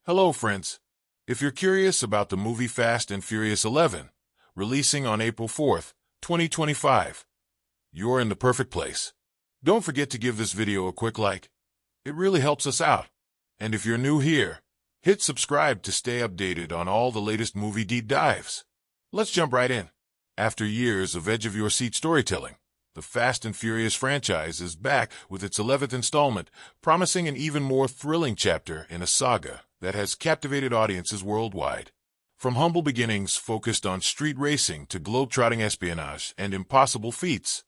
Hello, friends. If you're curious about the movie Fast and Furious 11, releasing on April 4th, 2025, you're in the perfect place. Don't forget to give this video a quick like. It really helps us out. And if you're new here, hit subscribe to stay updated on all the latest movie deep dives. Let's jump right in. After years of edge-of-your-seat storytelling, the Fast and Furious franchise is back with its 11th installment, promising an even more thrilling chapter in a saga that has captivated audiences worldwide. From humble beginnings focused on street racing to globe-trotting espionage and impossible feats,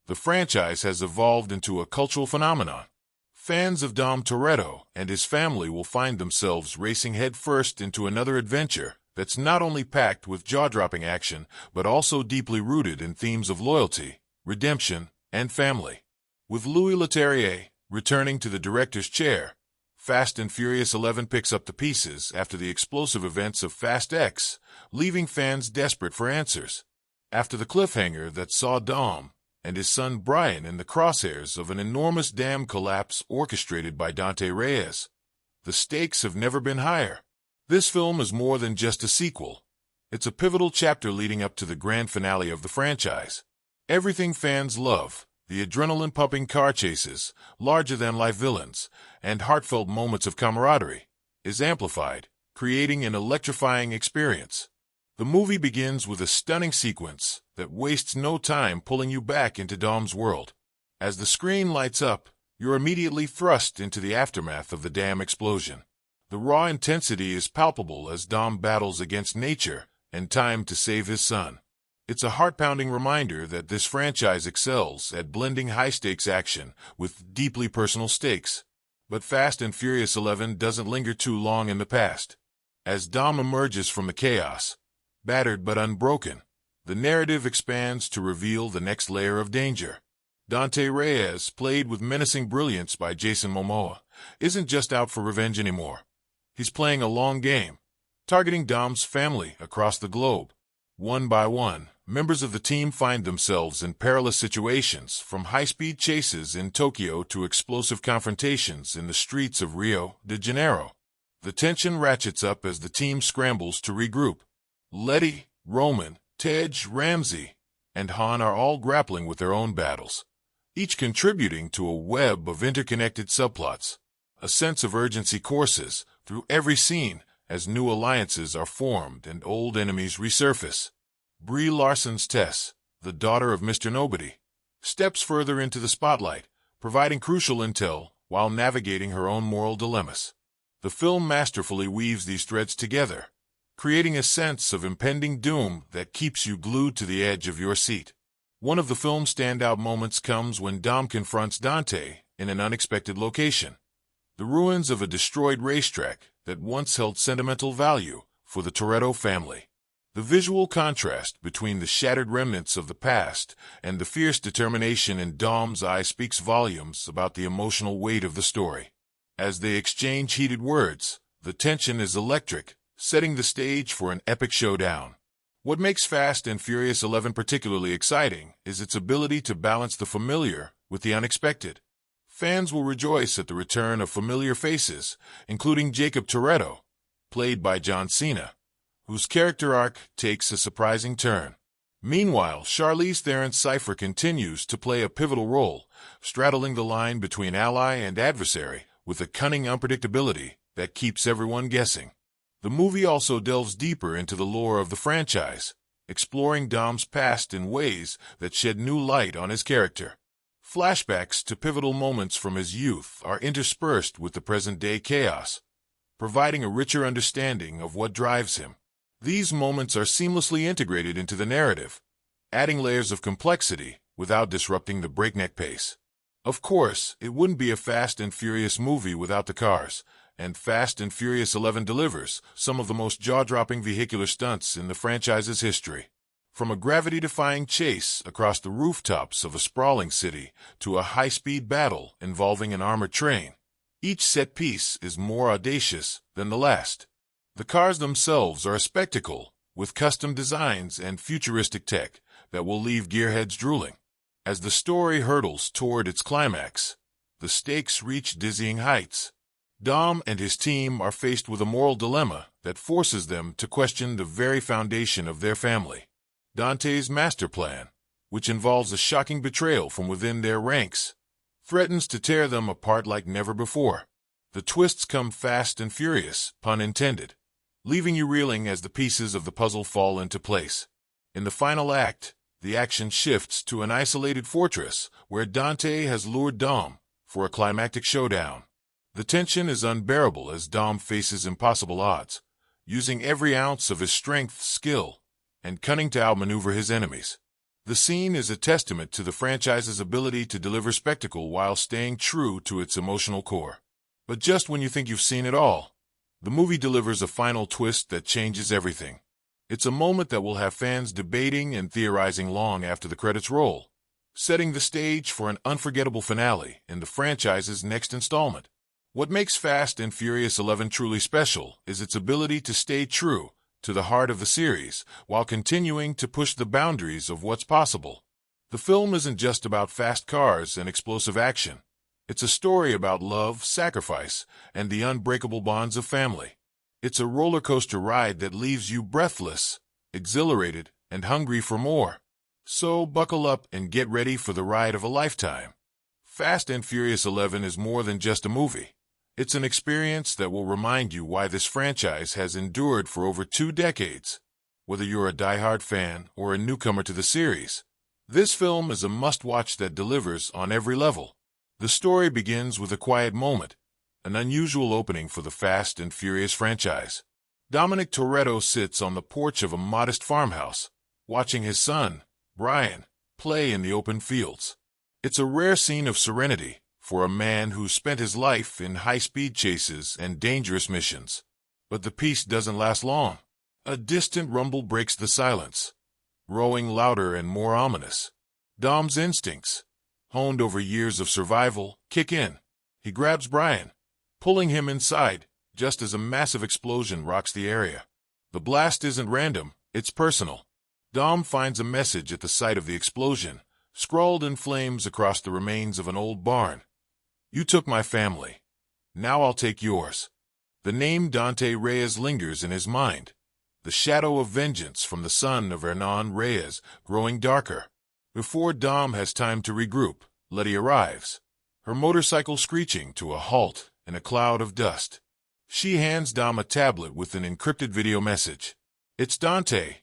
the franchise has evolved into a cultural phenomenon. Fans of Dom Toretto and his family will find themselves racing headfirst into another adventure that's not only packed with jaw-dropping action, but also deeply rooted in themes of loyalty, redemption, and family. With Louis Leterrier returning to the director's chair, Fast and Furious 11 picks up the pieces after the explosive events of Fast X, leaving fans desperate for answers. After the cliffhanger that saw Dom and his son Brian in the crosshairs of an enormous dam collapse orchestrated by Dante Reyes, the stakes have never been higher. This film is more than just a sequel. It's a pivotal chapter leading up to the grand finale of the franchise. Everything fans love, the adrenaline-pumping car chases, larger-than-life villains, and heartfelt moments of camaraderie, is amplified, creating an electrifying experience. The movie begins with a stunning sequence that wastes no time pulling you back into Dom's world. As the screen lights up, you're immediately thrust into the aftermath of the dam explosion. The raw intensity is palpable as Dom battles against nature and time to save his son. It's a heart-pounding reminder that this franchise excels at blending high-stakes action with deeply personal stakes. But Fast and Furious 11 doesn't linger too long in the past. As Dom emerges from the chaos, battered but unbroken, the narrative expands to reveal the next layer of danger. Dante Reyes, played with menacing brilliance by Jason Momoa, isn't just out for revenge anymore. He's playing a long game, targeting Dom's family across the globe. One by one, members of the team find themselves in perilous situations, from high-speed chases in Tokyo to explosive confrontations in the streets of Rio de Janeiro. The tension ratchets up as the team scrambles to regroup. Letty, Roman, Tej, Ramsey, and Han are all grappling with their own battles, each contributing to a web of interconnected subplots. A sense of urgency courses through every scene as new alliances are formed and old enemies resurface. Brie Larson's Tess, the daughter of Mr. Nobody, steps further into the spotlight, providing crucial intel while navigating her own moral dilemmas. The film masterfully weaves these threads together, creating a sense of impending doom that keeps you glued to the edge of your seat. One of the film's standout moments comes when Dom confronts Dante in an unexpected location, the ruins of a destroyed racetrack that once held sentimental value for the Toretto family. The visual contrast between the shattered remnants of the past and the fierce determination in Dom's eye speaks volumes about the emotional weight of the story. As they exchange heated words, the tension is electric, setting the stage for an epic showdown. What makes Fast and Furious 11 particularly exciting is its ability to balance the familiar with the unexpected. Fans will rejoice at the return of familiar faces, including Jacob Toretto, played by John Cena, whose character arc takes a surprising turn. Meanwhile, Charlize Theron's Cypher continues to play a pivotal role, straddling the line between ally and adversary with a cunning unpredictability that keeps everyone guessing. The movie also delves deeper into the lore of the franchise, exploring Dom's past in ways that shed new light on his character. Flashbacks to pivotal moments from his youth are interspersed with the present-day chaos, providing a richer understanding of what drives him. These moments are seamlessly integrated into the narrative, adding layers of complexity without disrupting the breakneck pace. Of course, it wouldn't be a Fast and Furious movie without the cars, and Fast and Furious 11 delivers some of the most jaw-dropping vehicular stunts in the franchise's history. From a gravity-defying chase across the rooftops of a sprawling city to a high-speed battle involving an armored train, each set piece is more audacious than the last. The cars themselves are a spectacle, with custom designs and futuristic tech that will leave gearheads drooling. As the story hurtles toward its climax, the stakes reach dizzying heights. Dom and his team are faced with a moral dilemma that forces them to question the very foundation of their family. Dante's master plan, which involves a shocking betrayal from within their ranks, threatens to tear them apart like never before. The twists come fast and furious, pun intended, leaving you reeling as the pieces of the puzzle fall into place. In the final act, the action shifts to an isolated fortress where Dante has lured Dom for a climactic showdown. The tension is unbearable as Dom faces impossible odds, using every ounce of his strength, skill, and cunning to outmaneuver his enemies. The scene is a testament to the franchise's ability to deliver spectacle while staying true to its emotional core. But just when you think you've seen it all, the movie delivers a final twist that changes everything. It's a moment that will have fans debating and theorizing long after the credits roll, setting the stage for an unforgettable finale in the franchise's next installment. What makes Fast and Furious 11 truly special is its ability to stay true to the heart of the series while continuing to push the boundaries of what's possible. The film isn't just about fast cars and explosive action. It's a story about love, sacrifice, and the unbreakable bonds of family. It's a roller coaster ride that leaves you breathless, exhilarated, and hungry for more. So buckle up and get ready for the ride of a lifetime. Fast and Furious 11 is more than just a movie. It's an experience that will remind you why this franchise has endured for over 2 decades. Whether you're a diehard fan or a newcomer to the series, this film is a must-watch that delivers on every level. The story begins with a quiet moment, an unusual opening for the Fast and Furious franchise. Dominic Toretto sits on the porch of a modest farmhouse, watching his son, Brian, play in the open fields. It's a rare scene of serenity for a man who spent his life in high-speed chases and dangerous missions. But the peace doesn't last long. A distant rumble breaks the silence, growing louder and more ominous. Dom's instincts, honed over years of survival, kick in. He grabs Brian, pulling him inside, just as a massive explosion rocks the area. The blast isn't random, it's personal. Dom finds a message at the site of the explosion, scrawled in flames across the remains of an old barn. "You took my family. Now I'll take yours." The name Dante Reyes lingers in his mind, the shadow of vengeance from the son of Hernan Reyes growing darker. Before Dom has time to regroup, Letty arrives, her motorcycle screeching to a halt in a cloud of dust. She hands Dom a tablet with an encrypted video message. It's Dante,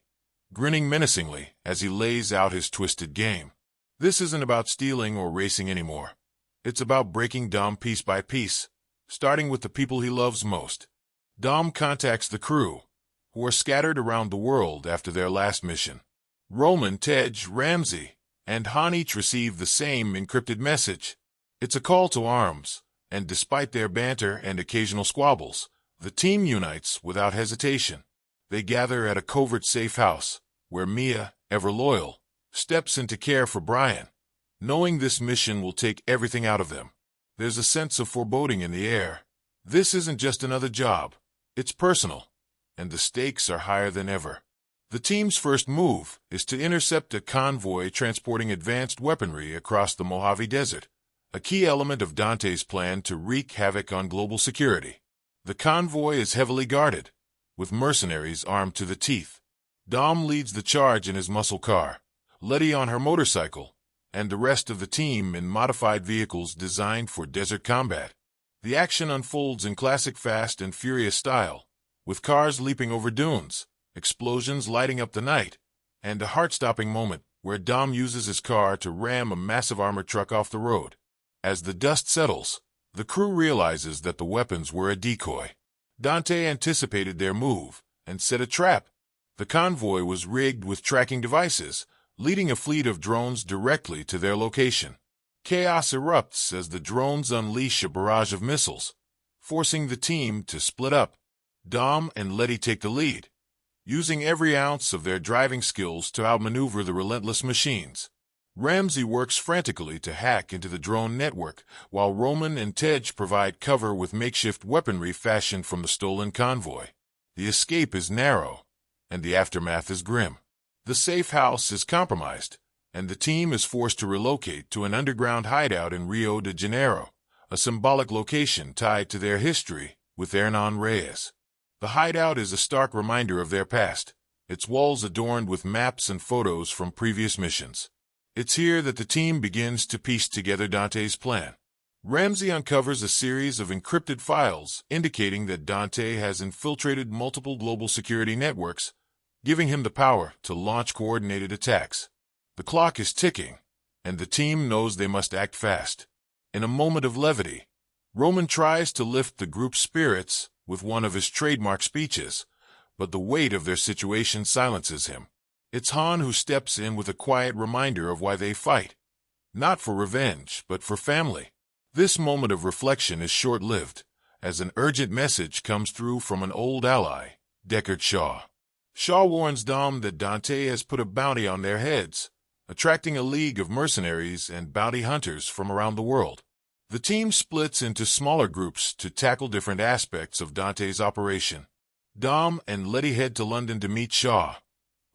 grinning menacingly as he lays out his twisted game. This isn't about stealing or racing anymore. It's about breaking Dom piece by piece, starting with the people he loves most. Dom contacts the crew, who are scattered around the world after their last mission. Roman, Tej, Ramsey, and Han each receive the same encrypted message. It's a call to arms, and despite their banter and occasional squabbles, the team unites without hesitation. They gather at a covert safe house, where Mia, ever loyal, steps in to care for Brian, knowing this mission will take everything out of them. There's a sense of foreboding in the air. This isn't just another job. It's personal, and the stakes are higher than ever. The team's first move is to intercept a convoy transporting advanced weaponry across the Mojave Desert, a key element of Dante's plan to wreak havoc on global security. The convoy is heavily guarded, with mercenaries armed to the teeth. Dom leads the charge in his muscle car, Letty on her motorcycle, and the rest of the team in modified vehicles designed for desert combat. The action unfolds in classic Fast and Furious style, with cars leaping over dunes, explosions lighting up the night, and a heart-stopping moment where Dom uses his car to ram a massive armored truck off the road. As the dust settles, the crew realizes that the weapons were a decoy. Dante anticipated their move and set a trap. The convoy was rigged with tracking devices, leading a fleet of drones directly to their location. Chaos erupts as the drones unleash a barrage of missiles, forcing the team to split up. Dom and Letty take the lead, using every ounce of their driving skills to outmaneuver the relentless machines. Ramsey works frantically to hack into the drone network, while Roman and Tej provide cover with makeshift weaponry fashioned from the stolen convoy. The escape is narrow, and the aftermath is grim. The safe house is compromised, and the team is forced to relocate to an underground hideout in Rio de Janeiro, a symbolic location tied to their history with Hernan Reyes. The hideout is a stark reminder of their past, its walls adorned with maps and photos from previous missions. It's here that the team begins to piece together Dante's plan. Ramsey uncovers a series of encrypted files indicating that Dante has infiltrated multiple global security networks, giving him the power to launch coordinated attacks. The clock is ticking, and the team knows they must act fast. In a moment of levity, Roman tries to lift the group's spirits with one of his trademark speeches, but the weight of their situation silences him. It's Han who steps in with a quiet reminder of why they fight. Not for revenge, but for family. This moment of reflection is short-lived, as an urgent message comes through from an old ally, Deckard Shaw. Shaw warns Dom that Dante has put a bounty on their heads, attracting a league of mercenaries and bounty hunters from around the world. The team splits into smaller groups to tackle different aspects of Dante's operation. Dom and Letty head to London to meet Shaw,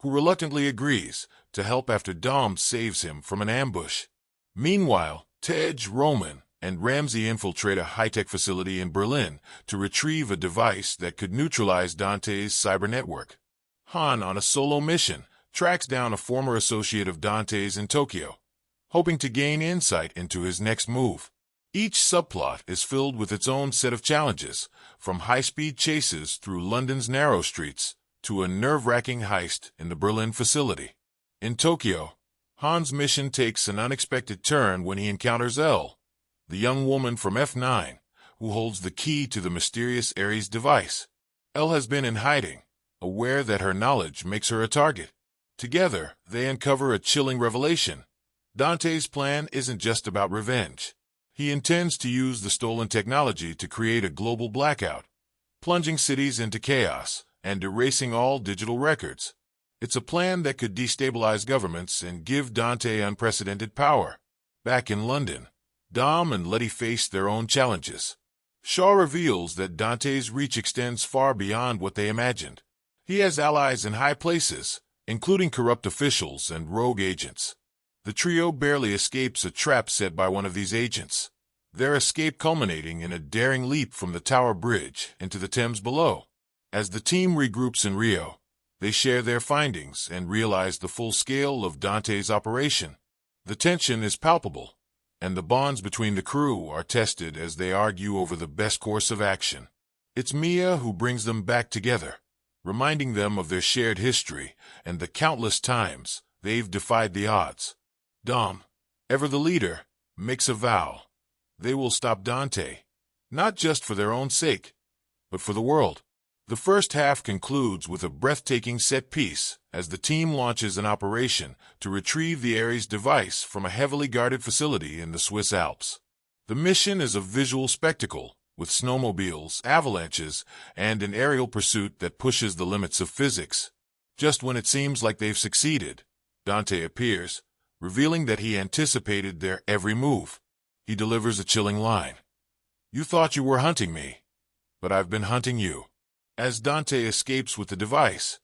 who reluctantly agrees to help after Dom saves him from an ambush. Meanwhile, Tej, Roman, and Ramsey infiltrate a high-tech facility in Berlin to retrieve a device that could neutralize Dante's cyber network. Han, on a solo mission, tracks down a former associate of Dante's in Tokyo, hoping to gain insight into his next move. Each subplot is filled with its own set of challenges, from high-speed chases through London's narrow streets to a nerve-wracking heist in the Berlin facility. In Tokyo, Han's mission takes an unexpected turn when he encounters Elle, the young woman from F9, who holds the key to the mysterious Ares device. Elle has been in hiding, aware that her knowledge makes her a target. Together, they uncover a chilling revelation. Dante's plan isn't just about revenge. He intends to use the stolen technology to create a global blackout, plunging cities into chaos and erasing all digital records. It's a plan that could destabilize governments and give Dante unprecedented power. Back in London, Dom and Letty face their own challenges. Shaw reveals that Dante's reach extends far beyond what they imagined. He has allies in high places, including corrupt officials and rogue agents. The trio barely escapes a trap set by one of these agents, their escape culminating in a daring leap from the Tower Bridge into the Thames below. As the team regroups in Rio, they share their findings and realize the full scale of Dante's operation. The tension is palpable, and the bonds between the crew are tested as they argue over the best course of action. It's Mia who brings them back together, reminding them of their shared history and the countless times they've defied the odds. Dom, ever the leader, makes a vow. They will stop Dante, not just for their own sake, but for the world. The first half concludes with a breathtaking set piece as the team launches an operation to retrieve the Ares device from a heavily guarded facility in the Swiss Alps. The mission is a visual spectacle, with snowmobiles, avalanches, and an aerial pursuit that pushes the limits of physics. Just when it seems like they've succeeded, Dante appears, revealing that he anticipated their every move. He delivers a chilling line. "You thought you were hunting me, but I've been hunting you." As Dante escapes with the device,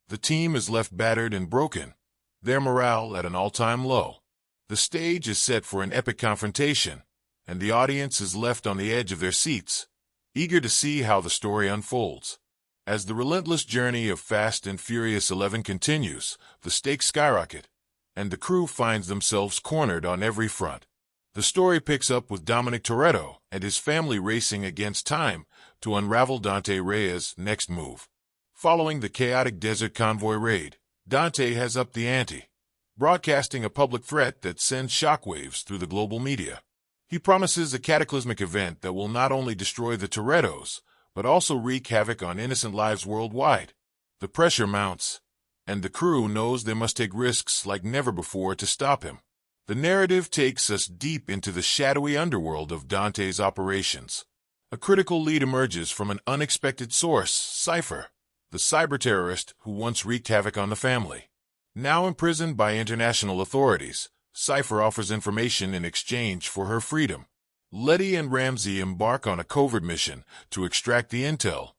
the team is left battered and broken, their morale at an all-time low. The stage is set for an epic confrontation, and the audience is left on the edge of their seats, eager to see how the story unfolds. As the relentless journey of Fast and Furious 11 continues, the stakes skyrocket, and the crew finds themselves cornered on every front. The story picks up with Dominic Toretto and his family racing against time to unravel Dante Reyes' next move. Following the chaotic desert convoy raid, Dante has upped the ante, broadcasting a public threat that sends shockwaves through the global media. He promises a cataclysmic event that will not only destroy the Torettos, but also wreak havoc on innocent lives worldwide. The pressure mounts, and the crew knows they must take risks like never before to stop him. The narrative takes us deep into the shadowy underworld of Dante's operations. A critical lead emerges from an unexpected source, Cypher, the cyber-terrorist who once wreaked havoc on the family. Now imprisoned by international authorities, Cypher offers information in exchange for her freedom. Letty and Ramsey embark on a covert mission to extract the intel,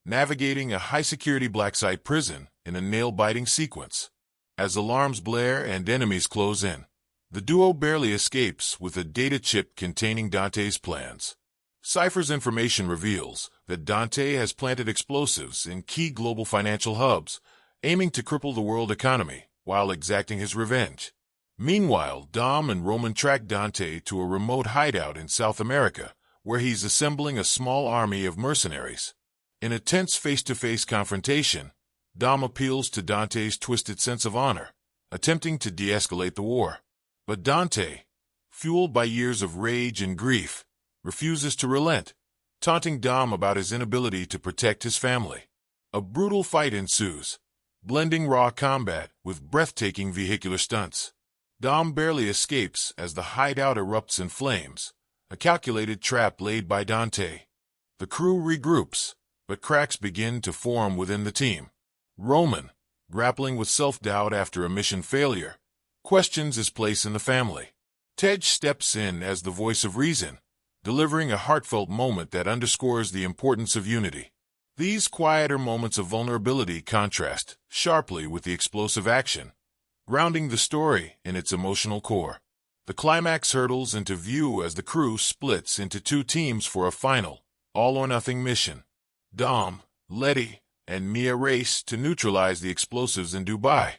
navigating a high-security black site prison in a nail-biting sequence. As alarms blare and enemies close in, The duo barely escapes with a data chip containing Dante's plans. Cypher's information reveals that Dante has planted explosives in key global financial hubs, aiming to cripple the world economy while exacting his revenge. Meanwhile, Dom and Roman track Dante to a remote hideout in South America, where he's assembling a small army of mercenaries. In a tense face-to-face confrontation, Dom appeals to Dante's twisted sense of honor, attempting to de-escalate the war. But Dante, fueled by years of rage and grief, refuses to relent, taunting Dom about his inability to protect his family. A brutal fight ensues, blending raw combat with breathtaking vehicular stunts. Dom barely escapes as the hideout erupts in flames, a calculated trap laid by Dante. The crew regroups, but cracks begin to form within the team. Roman, grappling with self-doubt after a mission failure, questions his place in the family. Tej steps in as the voice of reason, delivering a heartfelt moment that underscores the importance of unity. These quieter moments of vulnerability contrast sharply with the explosive action, grounding the story in its emotional core. The climax hurtles into view as the crew splits into two teams for a final, all-or-nothing mission. Dom, Letty, and Mia race to neutralize the explosives in Dubai,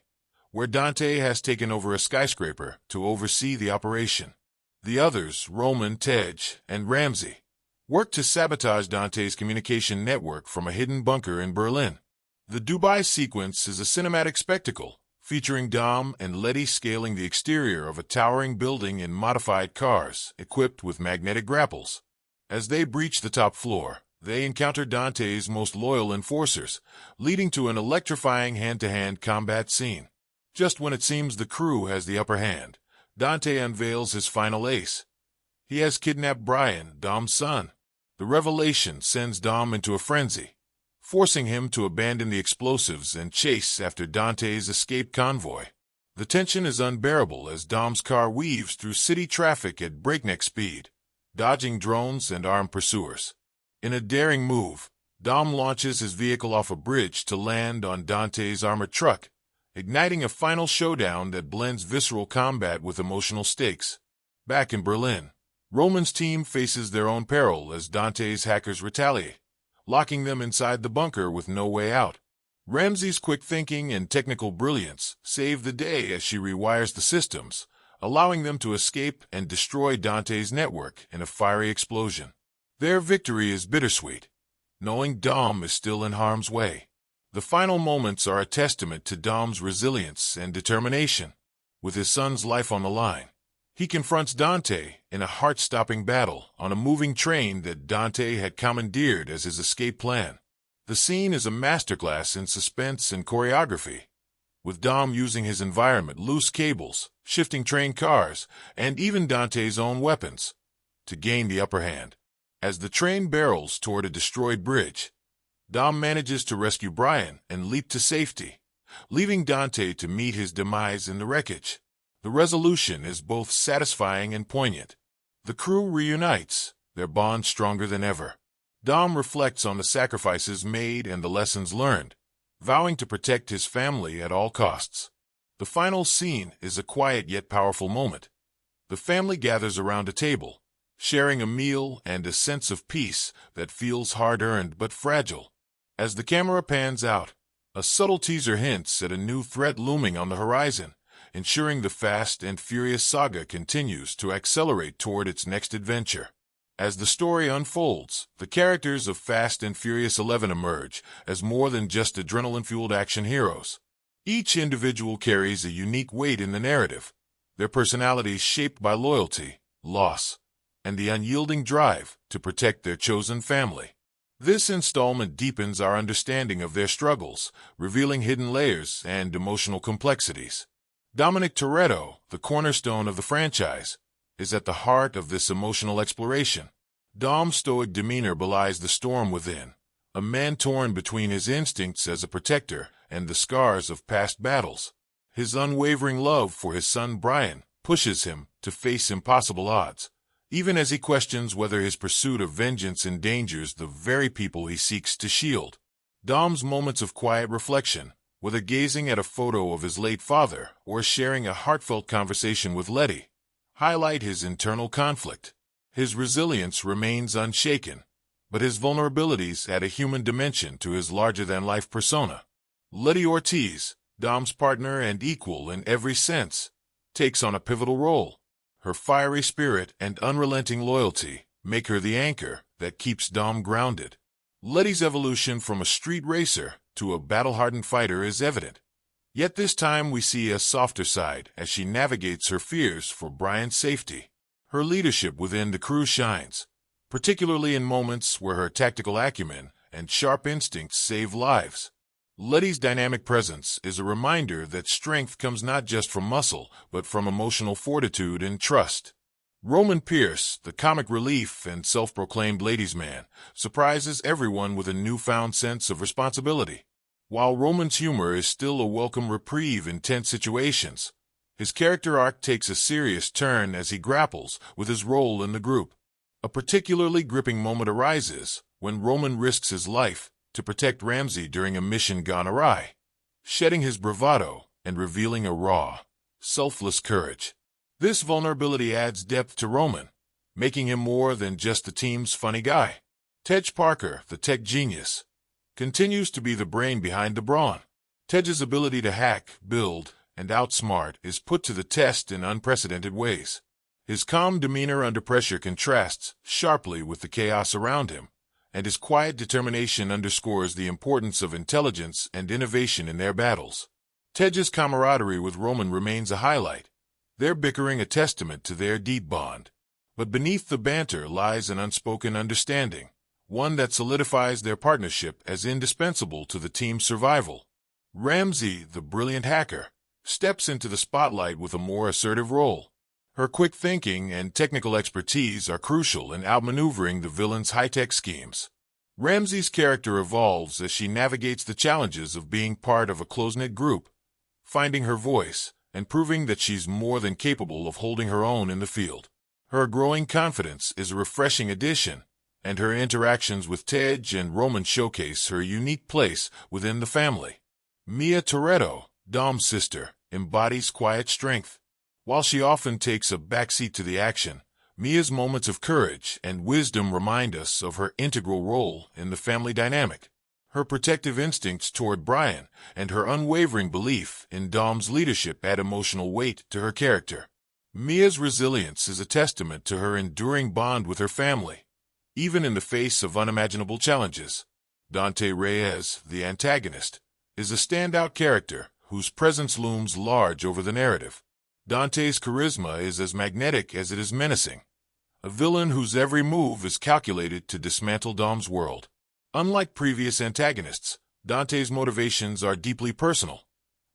where Dante has taken over a skyscraper to oversee the operation. The others, Roman, Tej, and Ramsey, work to sabotage Dante's communication network from a hidden bunker in Berlin. The Dubai sequence is a cinematic spectacle, featuring Dom and Letty scaling the exterior of a towering building in modified cars equipped with magnetic grapples. As they breach the top floor, they encounter Dante's most loyal enforcers, leading to an electrifying hand-to-hand combat scene. Just when it seems the crew has the upper hand, Dante unveils his final ace. He has kidnapped Brian, Dom's son. The revelation sends Dom into a frenzy, forcing him to abandon the explosives and chase after Dante's escaped convoy. The tension is unbearable as Dom's car weaves through city traffic at breakneck speed, dodging drones and armed pursuers. In a daring move, Dom launches his vehicle off a bridge to land on Dante's armored truck, igniting a final showdown that blends visceral combat with emotional stakes. Back in Berlin, Roman's team faces their own peril as Dante's hackers retaliate, locking them inside the bunker with no way out. Ramsey's quick thinking and technical brilliance save the day as she rewires the systems, allowing them to escape and destroy Dante's network in a fiery explosion. Their victory is bittersweet, knowing Dom is still in harm's way. The final moments are a testament to Dom's resilience and determination. With his son's life on the line, he confronts Dante in a heart-stopping battle on a moving train that Dante had commandeered as his escape plan. The scene is a masterclass in suspense and choreography, with Dom using his environment, loose cables, shifting train cars, and even Dante's own weapons to gain the upper hand. As the train barrels toward a destroyed bridge, Dom manages to rescue Brian and leap to safety, leaving Dante to meet his demise in the wreckage. The resolution is both satisfying and poignant. The crew reunites, their bond stronger than ever. Dom reflects on the sacrifices made and the lessons learned, vowing to protect his family at all costs. The final scene is a quiet yet powerful moment. The family gathers around a table, sharing a meal and a sense of peace that feels hard-earned but fragile. As the camera pans out, a subtle teaser hints at a new threat looming on the horizon, ensuring the Fast and Furious saga continues to accelerate toward its next adventure. As the story unfolds, the characters of Fast and Furious 11 emerge as more than just adrenaline-fueled action heroes. Each individual carries a unique weight in the narrative, their personalities shaped by loyalty, loss, and the unyielding drive to protect their chosen family. This installment deepens our understanding of their struggles, revealing hidden layers and emotional complexities. Dominic Toretto, the cornerstone of the franchise, is at the heart of this emotional exploration. Dom's stoic demeanor belies the storm within, a man torn between his instincts as a protector and the scars of past battles. His unwavering love for his son Brian pushes him to face impossible odds, even as he questions whether his pursuit of vengeance endangers the very people he seeks to shield. Dom's moments of quiet reflection, Whether gazing at a photo of his late father or sharing a heartfelt conversation with Letty, highlight his internal conflict. His resilience remains unshaken, but his vulnerabilities add a human dimension to his larger-than-life persona. Letty Ortiz, Dom's partner and equal in every sense, takes on a pivotal role. Her fiery spirit and unrelenting loyalty make her the anchor that keeps Dom grounded. Letty's evolution from a street racer to a battle-hardened fighter is evident. Yet this time we see a softer side as she navigates her fears for Brian's safety. Her leadership within the crew shines, particularly in moments where her tactical acumen and sharp instincts save lives. Letty's dynamic presence is a reminder that strength comes not just from muscle, but from emotional fortitude and trust. Roman Pierce, the comic relief and self-proclaimed ladies' man, surprises everyone with a newfound sense of responsibility. While Roman's humor is still a welcome reprieve in tense situations, his character arc takes a serious turn as he grapples with his role in the group. A particularly gripping moment arises when Roman risks his life to protect Ramsey during a mission gone awry, shedding his bravado and revealing a raw, selfless courage. This vulnerability adds depth to Roman, making him more than just the team's funny guy. Tej Parker, the tech genius, continues to be the brain behind the brawn. Tej's ability to hack, build, and outsmart is put to the test in unprecedented ways. His calm demeanor under pressure contrasts sharply with the chaos around him, and his quiet determination underscores the importance of intelligence and innovation in their battles. Tej's camaraderie with Roman remains a highlight, their bickering a testament to their deep bond. But beneath the banter lies an unspoken understanding, one that solidifies their partnership as indispensable to the team's survival. Ramsey, the brilliant hacker, steps into the spotlight with a more assertive role. Her quick thinking and technical expertise are crucial in outmaneuvering the villain's high-tech schemes. Ramsey's character evolves as she navigates the challenges of being part of a close-knit group, finding her voice and proving that she's more than capable of holding her own in the field. Her growing confidence is a refreshing addition, and her interactions with Tej and Roman showcase her unique place within the family. Mia Toretto, Dom's sister, embodies quiet strength. While she often takes a backseat to the action, Mia's moments of courage and wisdom remind us of her integral role in the family dynamic. Her protective instincts toward Brian and her unwavering belief in Dom's leadership add emotional weight to her character. Mia's resilience is a testament to her enduring bond with her family, even in the face of unimaginable challenges. Dante Reyes, the antagonist, is a standout character whose presence looms large over the narrative. Dante's charisma is as magnetic as it is menacing, a villain whose every move is calculated to dismantle Dom's world. Unlike previous antagonists, Dante's motivations are deeply personal,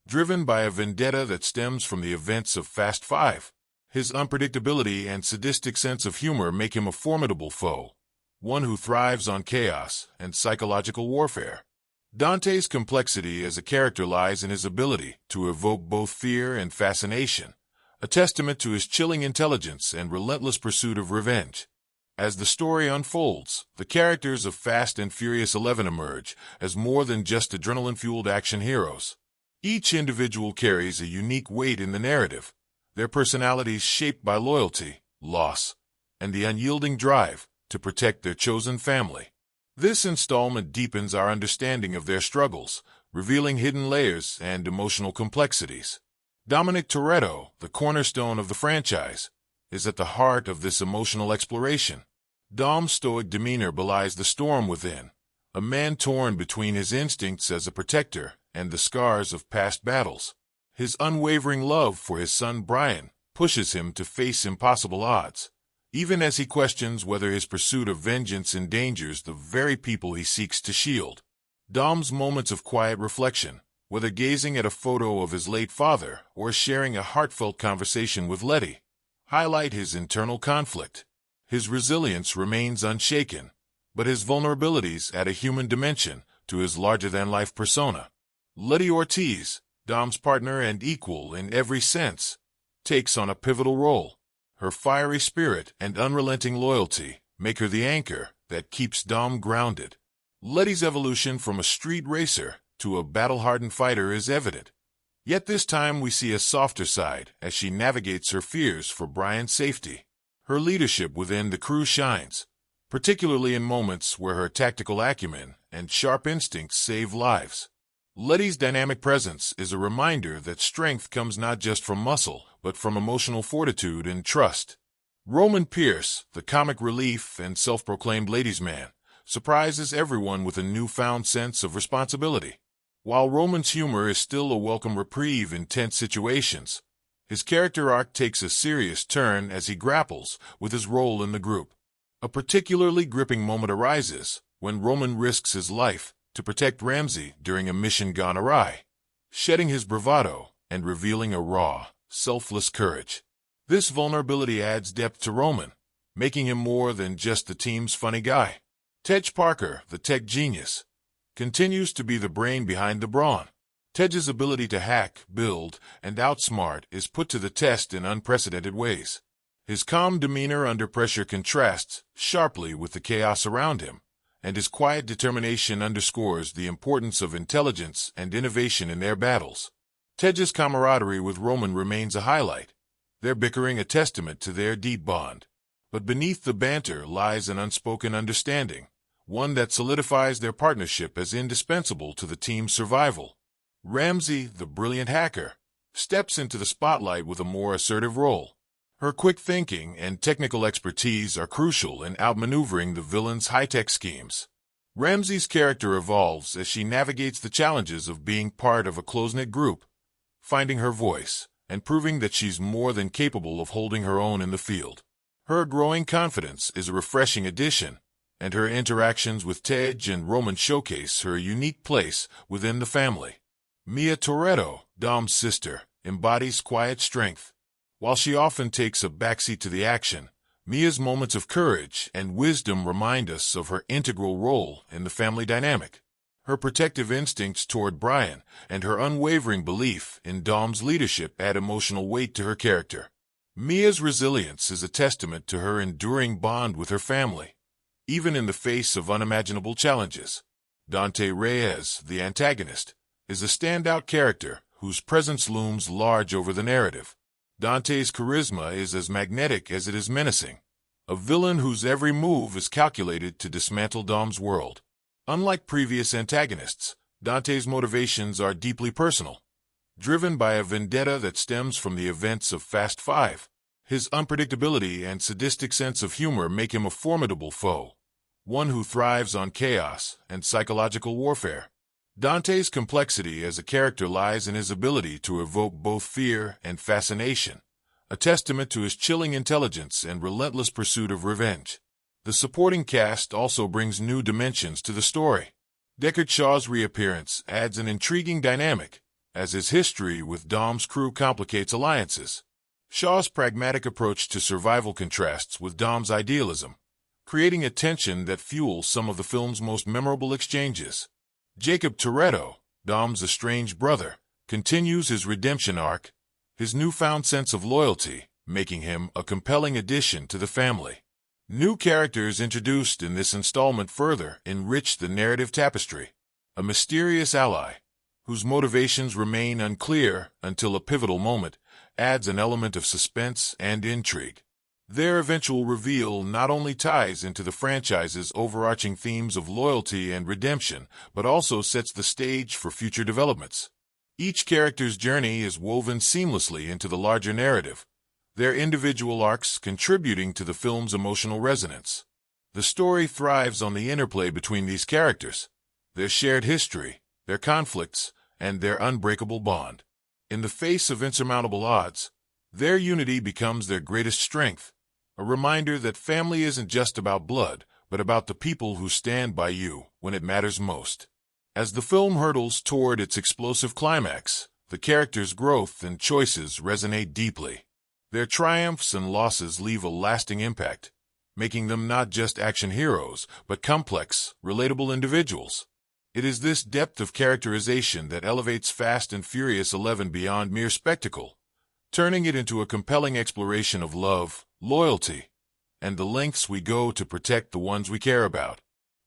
driven by a vendetta that stems from the events of Fast Five. His unpredictability and sadistic sense of humor make him a formidable foe, one who thrives on chaos and psychological warfare. Dante's complexity as a character lies in his ability to evoke both fear and fascination, a testament to his chilling intelligence and relentless pursuit of revenge. As the story unfolds, the characters of Fast and Furious 11 emerge as more than just adrenaline-fueled action heroes. Each individual carries a unique weight in the narrative, their personalities shaped by loyalty, loss, and the unyielding drive to protect their chosen family. This installment deepens our understanding of their struggles, revealing hidden layers and emotional complexities. Dominic Toretto, the cornerstone of the franchise, is at the heart of this emotional exploration. Dom's stoic demeanor belies the storm within, a man torn between his instincts as a protector and the scars of past battles. His unwavering love for his son Brian pushes him to face impossible odds, even as he questions whether his pursuit of vengeance endangers the very people he seeks to shield. Dom's moments of quiet reflection, whether gazing at a photo of his late father or sharing a heartfelt conversation with Letty, highlight his internal conflict. His resilience remains unshaken, but his vulnerabilities add a human dimension to his larger-than-life persona. Letty Ortiz, Dom's partner and equal in every sense, takes on a pivotal role. Her fiery spirit and unrelenting loyalty make her the anchor that keeps Dom grounded. Letty's evolution from a street racer to a battle-hardened fighter is evident. Yet this time we see a softer side as she navigates her fears for Brian's safety. Her leadership within the crew shines, particularly in moments where her tactical acumen and sharp instincts save lives. Letty's dynamic presence is a reminder that strength comes not just from muscle, but from emotional fortitude and trust. Roman Pierce, the comic relief and self-proclaimed ladies' man, surprises everyone with a newfound sense of responsibility. While Roman's humor is still a welcome reprieve in tense situations, his character arc takes a serious turn as he grapples with his role in the group. A particularly gripping moment arises when Roman risks his life to protect Ramsey during a mission gone awry, shedding his bravado and revealing a raw, selfless courage. This vulnerability adds depth to Roman, making him more than just the team's funny guy. Tej Parker, the tech genius, continues to be the brain behind the brawn. Tej's ability to hack, build, and outsmart is put to the test in unprecedented ways. His calm demeanor under pressure contrasts sharply with the chaos around him, and his quiet determination underscores the importance of intelligence and innovation in their battles. Tej's camaraderie with Roman remains a highlight, their bickering a testament to their deep bond. But beneath the banter lies an unspoken understanding, one that solidifies their partnership as indispensable to the team's survival. Ramsey, the brilliant hacker, steps into the spotlight with a more assertive role. Her quick thinking and technical expertise are crucial in outmaneuvering the villain's high-tech schemes. Ramsey's character evolves as she navigates the challenges of being part of a close-knit group, finding her voice and proving that she's more than capable of holding her own in the field. Her growing confidence is a refreshing addition, and her interactions with Tej and Roman showcase her unique place within the family. Mia Toretto, Dom's sister, embodies quiet strength. While she often takes a backseat to the action, Mia's moments of courage and wisdom remind us of her integral role in the family dynamic. Her protective instincts toward Brian and her unwavering belief in Dom's leadership add emotional weight to her character. Mia's resilience is a testament to her enduring bond with her family, even in the face of unimaginable challenges. Dante Reyes, the antagonist, is a standout character whose presence looms large over the narrative. Dante's charisma is as magnetic as it is menacing, a villain whose every move is calculated to dismantle Dom's world. Unlike previous antagonists, Dante's motivations are deeply personal, driven by a vendetta that stems from the events of Fast Five. His unpredictability and sadistic sense of humor make him a formidable foe, one who thrives on chaos and psychological warfare. Dante's complexity as a character lies in his ability to evoke both fear and fascination, a testament to his chilling intelligence and relentless pursuit of revenge. The supporting cast also brings new dimensions to the story. Deckard Shaw's reappearance adds an intriguing dynamic, as his history with Dom's crew complicates alliances. Shaw's pragmatic approach to survival contrasts with Dom's idealism, creating a tension that fuels some of the film's most memorable exchanges. Jacob Toretto, Dom's estranged brother, continues his redemption arc, his newfound sense of loyalty making him a compelling addition to the family. New characters introduced in this installment further enrich the narrative tapestry. A mysterious ally, whose motivations remain unclear until a pivotal moment, adds an element of suspense and intrigue. Their eventual reveal not only ties into the franchise's overarching themes of loyalty and redemption, but also sets the stage for future developments. Each character's journey is woven seamlessly into the larger narrative, their individual arcs contributing to the film's emotional resonance. The story thrives on the interplay between these characters, their shared history, their conflicts, and their unbreakable bond. In the face of insurmountable odds, their unity becomes their greatest strength, a reminder that family isn't just about blood, but about the people who stand by you when it matters most. As the film hurtles toward its explosive climax, the characters' growth and choices resonate deeply. Their triumphs and losses leave a lasting impact, making them not just action heroes, but complex, relatable individuals. It is this depth of characterization that elevates Fast and Furious 11 beyond mere spectacle, turning it into a compelling exploration of love, loyalty, and the lengths we go to protect the ones we care about.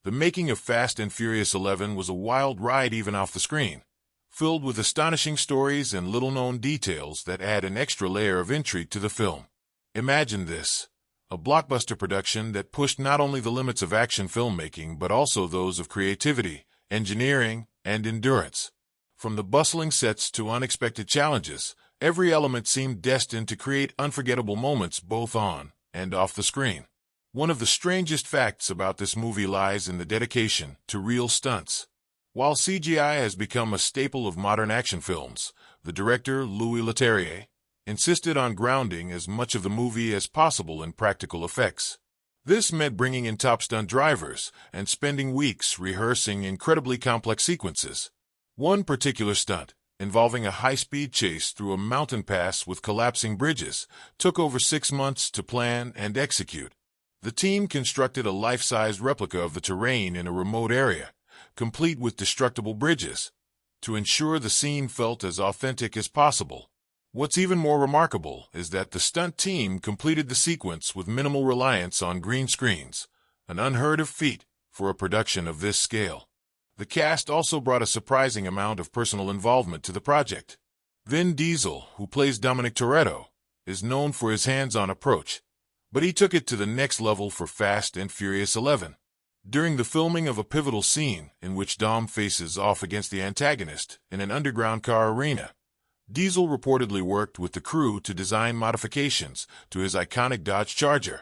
The making of Fast and Furious 11 was a wild ride even off the screen, filled with astonishing stories and little-known details that add an extra layer of intrigue to the film. Imagine this: a blockbuster production that pushed not only the limits of action filmmaking but also those of creativity, engineering, and endurance. From the bustling sets to unexpected challenges, every element seemed destined to create unforgettable moments both on and off the screen. One of the strangest facts about this movie lies in the dedication to real stunts. While CGI has become a staple of modern action films, the director, Louis Leterrier, insisted on grounding as much of the movie as possible in practical effects. This meant bringing in top stunt drivers and spending weeks rehearsing incredibly complex sequences. One particular stunt, involving a high-speed chase through a mountain pass with collapsing bridges, took over 6 months to plan and execute. The team constructed a life-size replica of the terrain in a remote area, complete with destructible bridges, to ensure the scene felt as authentic as possible. What's even more remarkable is that the stunt team completed the sequence with minimal reliance on green screens, an unheard-of feat for a production of this scale. The cast also brought a surprising amount of personal involvement to the project. Vin Diesel, who plays Dominic Toretto, is known for his hands-on approach, but he took it to the next level for Fast and Furious 11. During the filming of a pivotal scene in which Dom faces off against the antagonist in an underground car arena, Diesel reportedly worked with the crew to design modifications to his iconic Dodge Charger,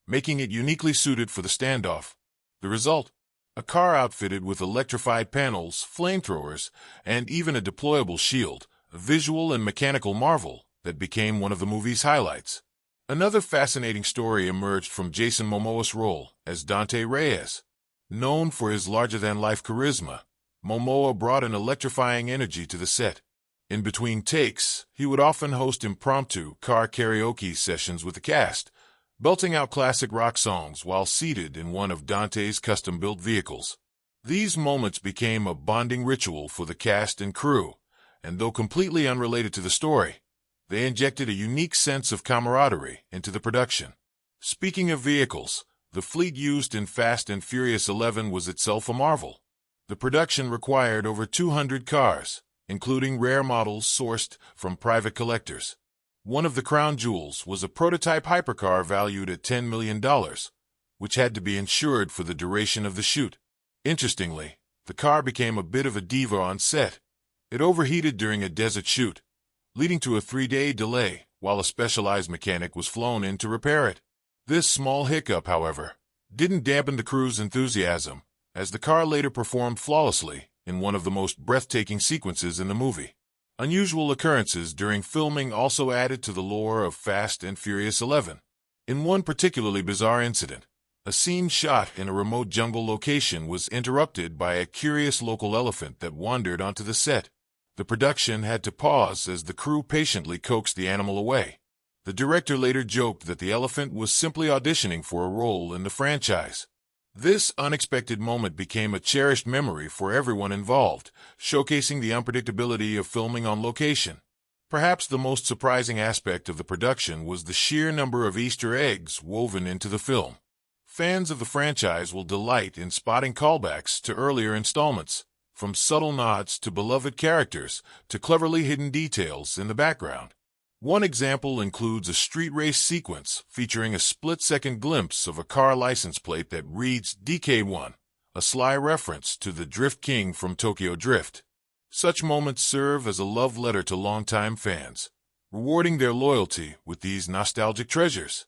making it uniquely suited for the standoff. The result? A car outfitted with electrified panels, flamethrowers, and even a deployable shield, a visual and mechanical marvel that became one of the movie's highlights. Another fascinating story emerged from Jason Momoa's role as Dante Reyes. Known for his larger-than-life charisma, Momoa brought an electrifying energy to the set. In between takes, he would often host impromptu car karaoke sessions with the cast, belting out classic rock songs while seated in one of Dante's custom-built vehicles. These moments became a bonding ritual for the cast and crew, and though completely unrelated to the story, they injected a unique sense of camaraderie into the production. Speaking of vehicles, the fleet used in Fast and Furious 11 was itself a marvel. The production required over 200 cars, including rare models sourced from private collectors. One of the crown jewels was a prototype hypercar valued at $10 million, which had to be insured for the duration of the shoot. Interestingly, the car became a bit of a diva on set. It overheated during a desert shoot, leading to a 3-day delay while a specialized mechanic was flown in to repair it. This small hiccup, however, didn't dampen the crew's enthusiasm, as the car later performed flawlessly in one of the most breathtaking sequences in the movie. Unusual occurrences during filming also added to the lore of Fast and Furious 11. In one particularly bizarre incident, a scene shot in a remote jungle location was interrupted by a curious local elephant that wandered onto the set. The production had to pause as the crew patiently coaxed the animal away. The director later joked that the elephant was simply auditioning for a role in the franchise. This unexpected moment became a cherished memory for everyone involved, showcasing the unpredictability of filming on location. Perhaps the most surprising aspect of the production was the sheer number of Easter eggs woven into the film. Fans of the franchise will delight in spotting callbacks to earlier installments, from subtle nods to beloved characters to cleverly hidden details in the background. One example includes a street race sequence featuring a split-second glimpse of a car license plate that reads DK1, a sly reference to the Drift King from Tokyo Drift. Such moments serve as a love letter to longtime fans, rewarding their loyalty with these nostalgic treasures.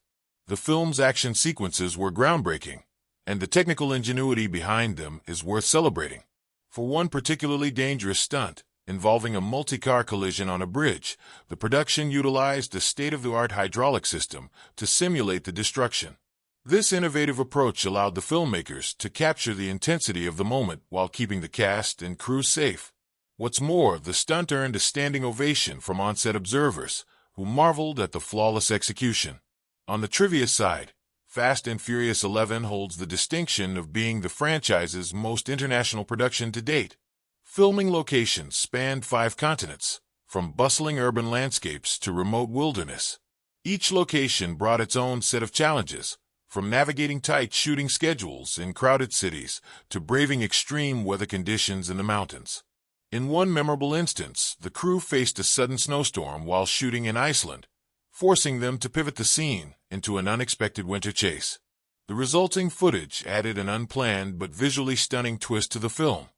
The film's action sequences were groundbreaking, and the technical ingenuity behind them is worth celebrating. For one particularly dangerous stunt, involving a multi-car collision on a bridge, the production utilized a state-of-the-art hydraulic system to simulate the destruction. This innovative approach allowed the filmmakers to capture the intensity of the moment while keeping the cast and crew safe. What's more, the stunt earned a standing ovation from on-set observers, who marveled at the flawless execution. On the trivia side, Fast and Furious 11 holds the distinction of being the franchise's most international production to date. Filming locations spanned 5 continents, from bustling urban landscapes to remote wilderness. Each location brought its own set of challenges, From navigating tight shooting schedules in crowded cities to braving extreme weather conditions in the mountains. In one memorable instance, the crew faced a sudden snowstorm while shooting in Iceland, forcing them to pivot the scene into an unexpected winter chase. The resulting footage added an unplanned but visually stunning twist to the film.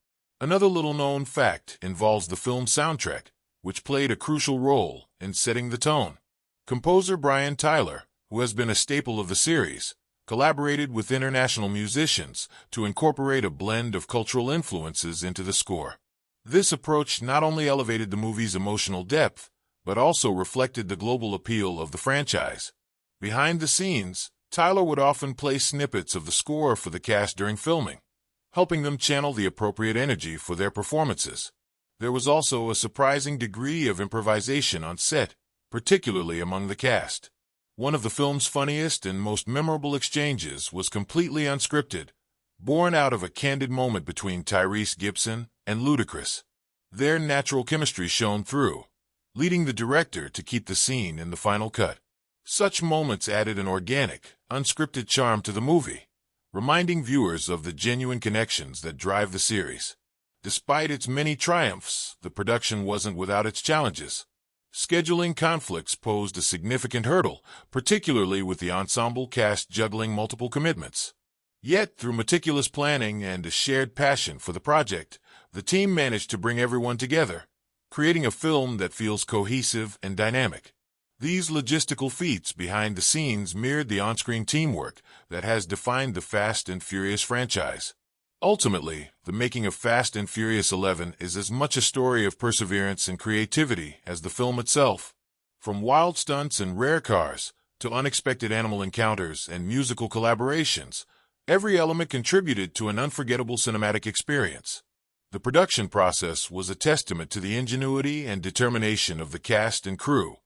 Another little-known fact involves the film's soundtrack, which played a crucial role in setting the tone. Composer Brian Tyler, who has been a staple of the series, collaborated with international musicians to incorporate a blend of cultural influences into the score. This approach not only elevated the movie's emotional depth, but also reflected the global appeal of the franchise. Behind the scenes, Tyler would often play snippets of the score for the cast during filming, helping them channel the appropriate energy for their performances. There was also a surprising degree of improvisation on set, particularly among the cast. One of the film's funniest and most memorable exchanges was completely unscripted, born out of a candid moment between Tyrese Gibson and Ludacris. Their natural chemistry shone through, leading the director to keep the scene in the final cut. Such moments added an organic, unscripted charm to the movie, reminding viewers of the genuine connections that drive the series. Despite its many triumphs, the production wasn't without its challenges. Scheduling conflicts posed a significant hurdle, particularly with the ensemble cast juggling multiple commitments. Yet, through meticulous planning and a shared passion for the project, the team managed to bring everyone together, creating a film that feels cohesive and dynamic. These logistical feats behind the scenes mirrored the on-screen teamwork that has defined the Fast and Furious franchise. Ultimately, the making of Fast and Furious 11 is as much a story of perseverance and creativity as the film itself. From wild stunts and rare cars, to unexpected animal encounters and musical collaborations, every element contributed to an unforgettable cinematic experience. The production process was a testament to the ingenuity and determination of the cast and crew,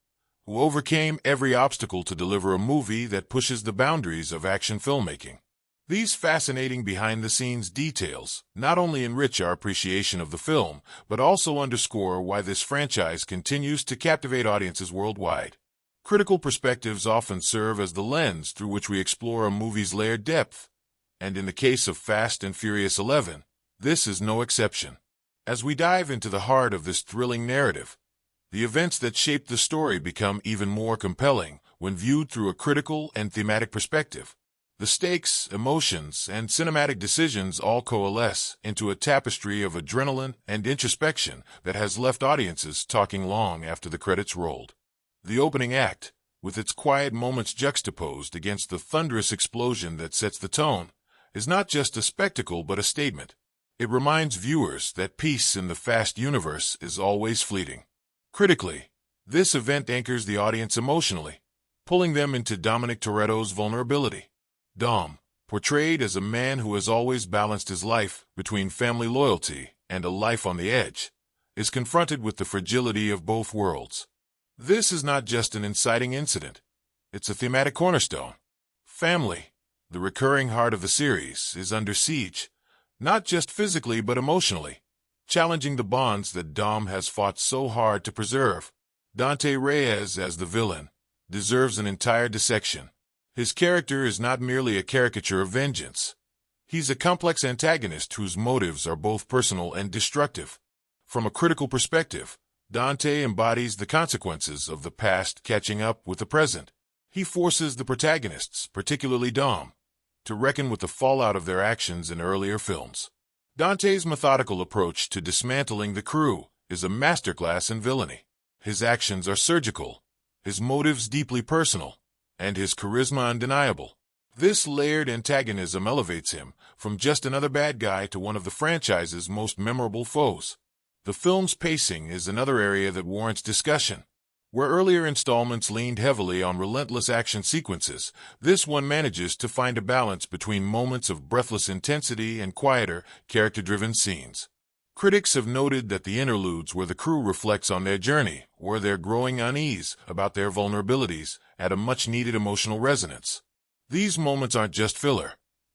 who overcame every obstacle to deliver a movie that pushes the boundaries of action filmmaking. These fascinating behind-the-scenes details not only enrich our appreciation of the film, but also underscore why this franchise continues to captivate audiences worldwide. Critical perspectives often serve as the lens through which we explore a movie's layered depth, and in the case of Fast and Furious 11, this is no exception. As we dive into the heart of this thrilling narrative, the events that shape the story become even more compelling when viewed through a critical and thematic perspective. The stakes, emotions, and cinematic decisions all coalesce into a tapestry of adrenaline and introspection that has left audiences talking long after the credits rolled. The opening act, with its quiet moments juxtaposed against the thunderous explosion that sets the tone, is not just a spectacle but a statement. It reminds viewers that peace in the Fast universe is always fleeting. Critically, this event anchors the audience emotionally, pulling them into Dominic Toretto's vulnerability. Dom, portrayed as a man who has always balanced his life between family loyalty and a life on the edge, is confronted with the fragility of both worlds. This is not just an inciting incident, it's a thematic cornerstone. Family, the recurring heart of the series, is under siege, not just physically but emotionally, challenging the bonds that Dom has fought so hard to preserve. Dante Reyes, as the villain, deserves an entire dissection. His character is not merely a caricature of vengeance. He's a complex antagonist whose motives are both personal and destructive. From a critical perspective, Dante embodies the consequences of the past catching up with the present. He forces the protagonists, particularly Dom, to reckon with the fallout of their actions in earlier films. Dante's methodical approach to dismantling the crew is a masterclass in villainy. His actions are surgical, his motives deeply personal, and his charisma undeniable. This layered antagonism elevates him from just another bad guy to one of the franchise's most memorable foes. The film's pacing is another area that warrants discussion. Where earlier installments leaned heavily on relentless action sequences, this one manages to find a balance between moments of breathless intensity and quieter, character-driven scenes. Critics have noted that the interludes where the crew reflects on their journey or their growing unease about their vulnerabilities add a much-needed emotional resonance. These moments aren't just filler.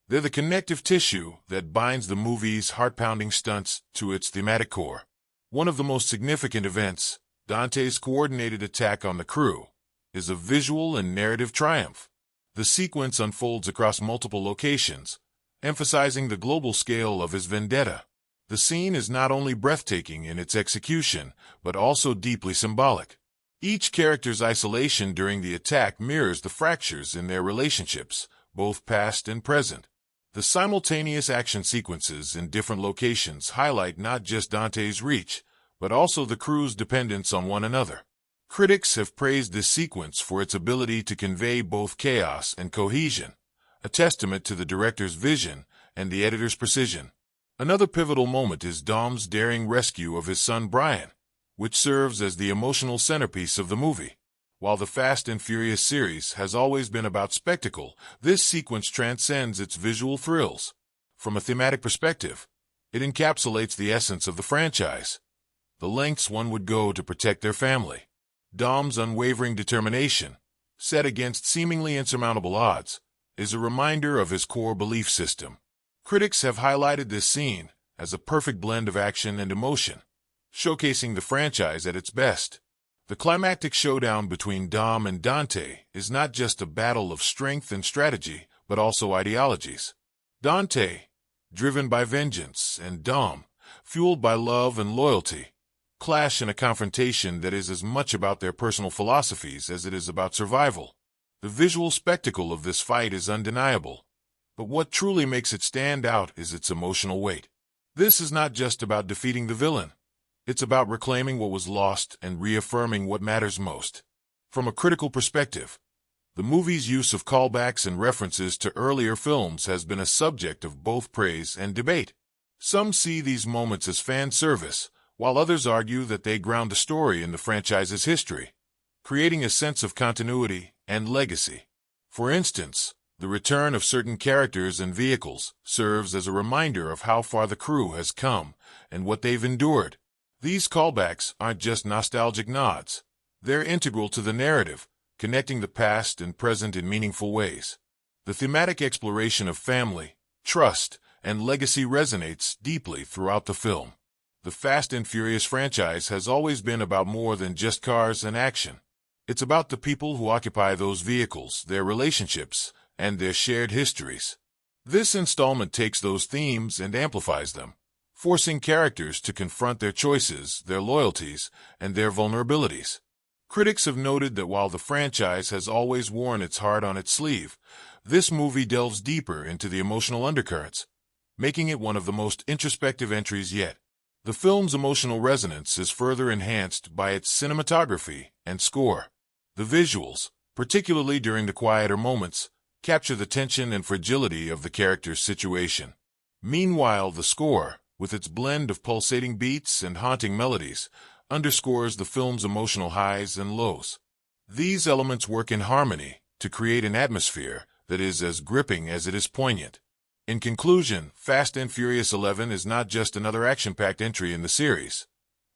They're the connective tissue that binds the movie's heart-pounding stunts to its thematic core. One of the most significant events, Dante's coordinated attack on the crew, is a visual and narrative triumph. The sequence unfolds across multiple locations, emphasizing the global scale of his vendetta. The scene is not only breathtaking in its execution, but also deeply symbolic. Each character's isolation during the attack mirrors the fractures in their relationships, both past and present. The simultaneous action sequences in different locations highlight not just Dante's reach, but also the crew's dependence on one another. Critics have praised this sequence for its ability to convey both chaos and cohesion, a testament to the director's vision and the editor's precision. Another pivotal moment is Dom's daring rescue of his son Brian, which serves as the emotional centerpiece of the movie. While the Fast and Furious series has always been about spectacle, this sequence transcends its visual thrills. From a thematic perspective, it encapsulates the essence of the franchise, the lengths one would go to protect their family. Dom's unwavering determination, set against seemingly insurmountable odds, is a reminder of his core belief system. Critics have highlighted this scene as a perfect blend of action and emotion, showcasing the franchise at its best. The climactic showdown between Dom and Dante is not just a battle of strength and strategy, but also ideologies. Dante, driven by vengeance, and Dom, fueled by love and loyalty, clash in a confrontation that is as much about their personal philosophies as it is about survival. The visual spectacle of this fight is undeniable, but what truly makes it stand out is its emotional weight. This is not just about defeating the villain. It's about reclaiming what was lost and reaffirming what matters most. From a critical perspective, the movie's use of callbacks and references to earlier films has been a subject of both praise and debate. Some see these moments as fan service, while others argue that they ground the story in the franchise's history, creating a sense of continuity and legacy. For instance, the return of certain characters and vehicles serves as a reminder of how far the crew has come and what they've endured. These callbacks aren't just nostalgic nods. They're integral to the narrative, connecting the past and present in meaningful ways. The thematic exploration of family, trust, and legacy resonates deeply throughout the film. The Fast and Furious franchise has always been about more than just cars and action. It's about the people who occupy those vehicles, their relationships, and their shared histories. This installment takes those themes and amplifies them, forcing characters to confront their choices, their loyalties, and their vulnerabilities. Critics have noted that while the franchise has always worn its heart on its sleeve, this movie delves deeper into the emotional undercurrents, making it one of the most introspective entries yet. The film's emotional resonance is further enhanced by its cinematography and score. The visuals, particularly during the quieter moments, capture the tension and fragility of the character's situation. Meanwhile, the score, with its blend of pulsating beats and haunting melodies, underscores the film's emotional highs and lows. These elements work in harmony to create an atmosphere that is as gripping as it is poignant. In conclusion, Fast and Furious 11 is not just another action-packed entry in the series.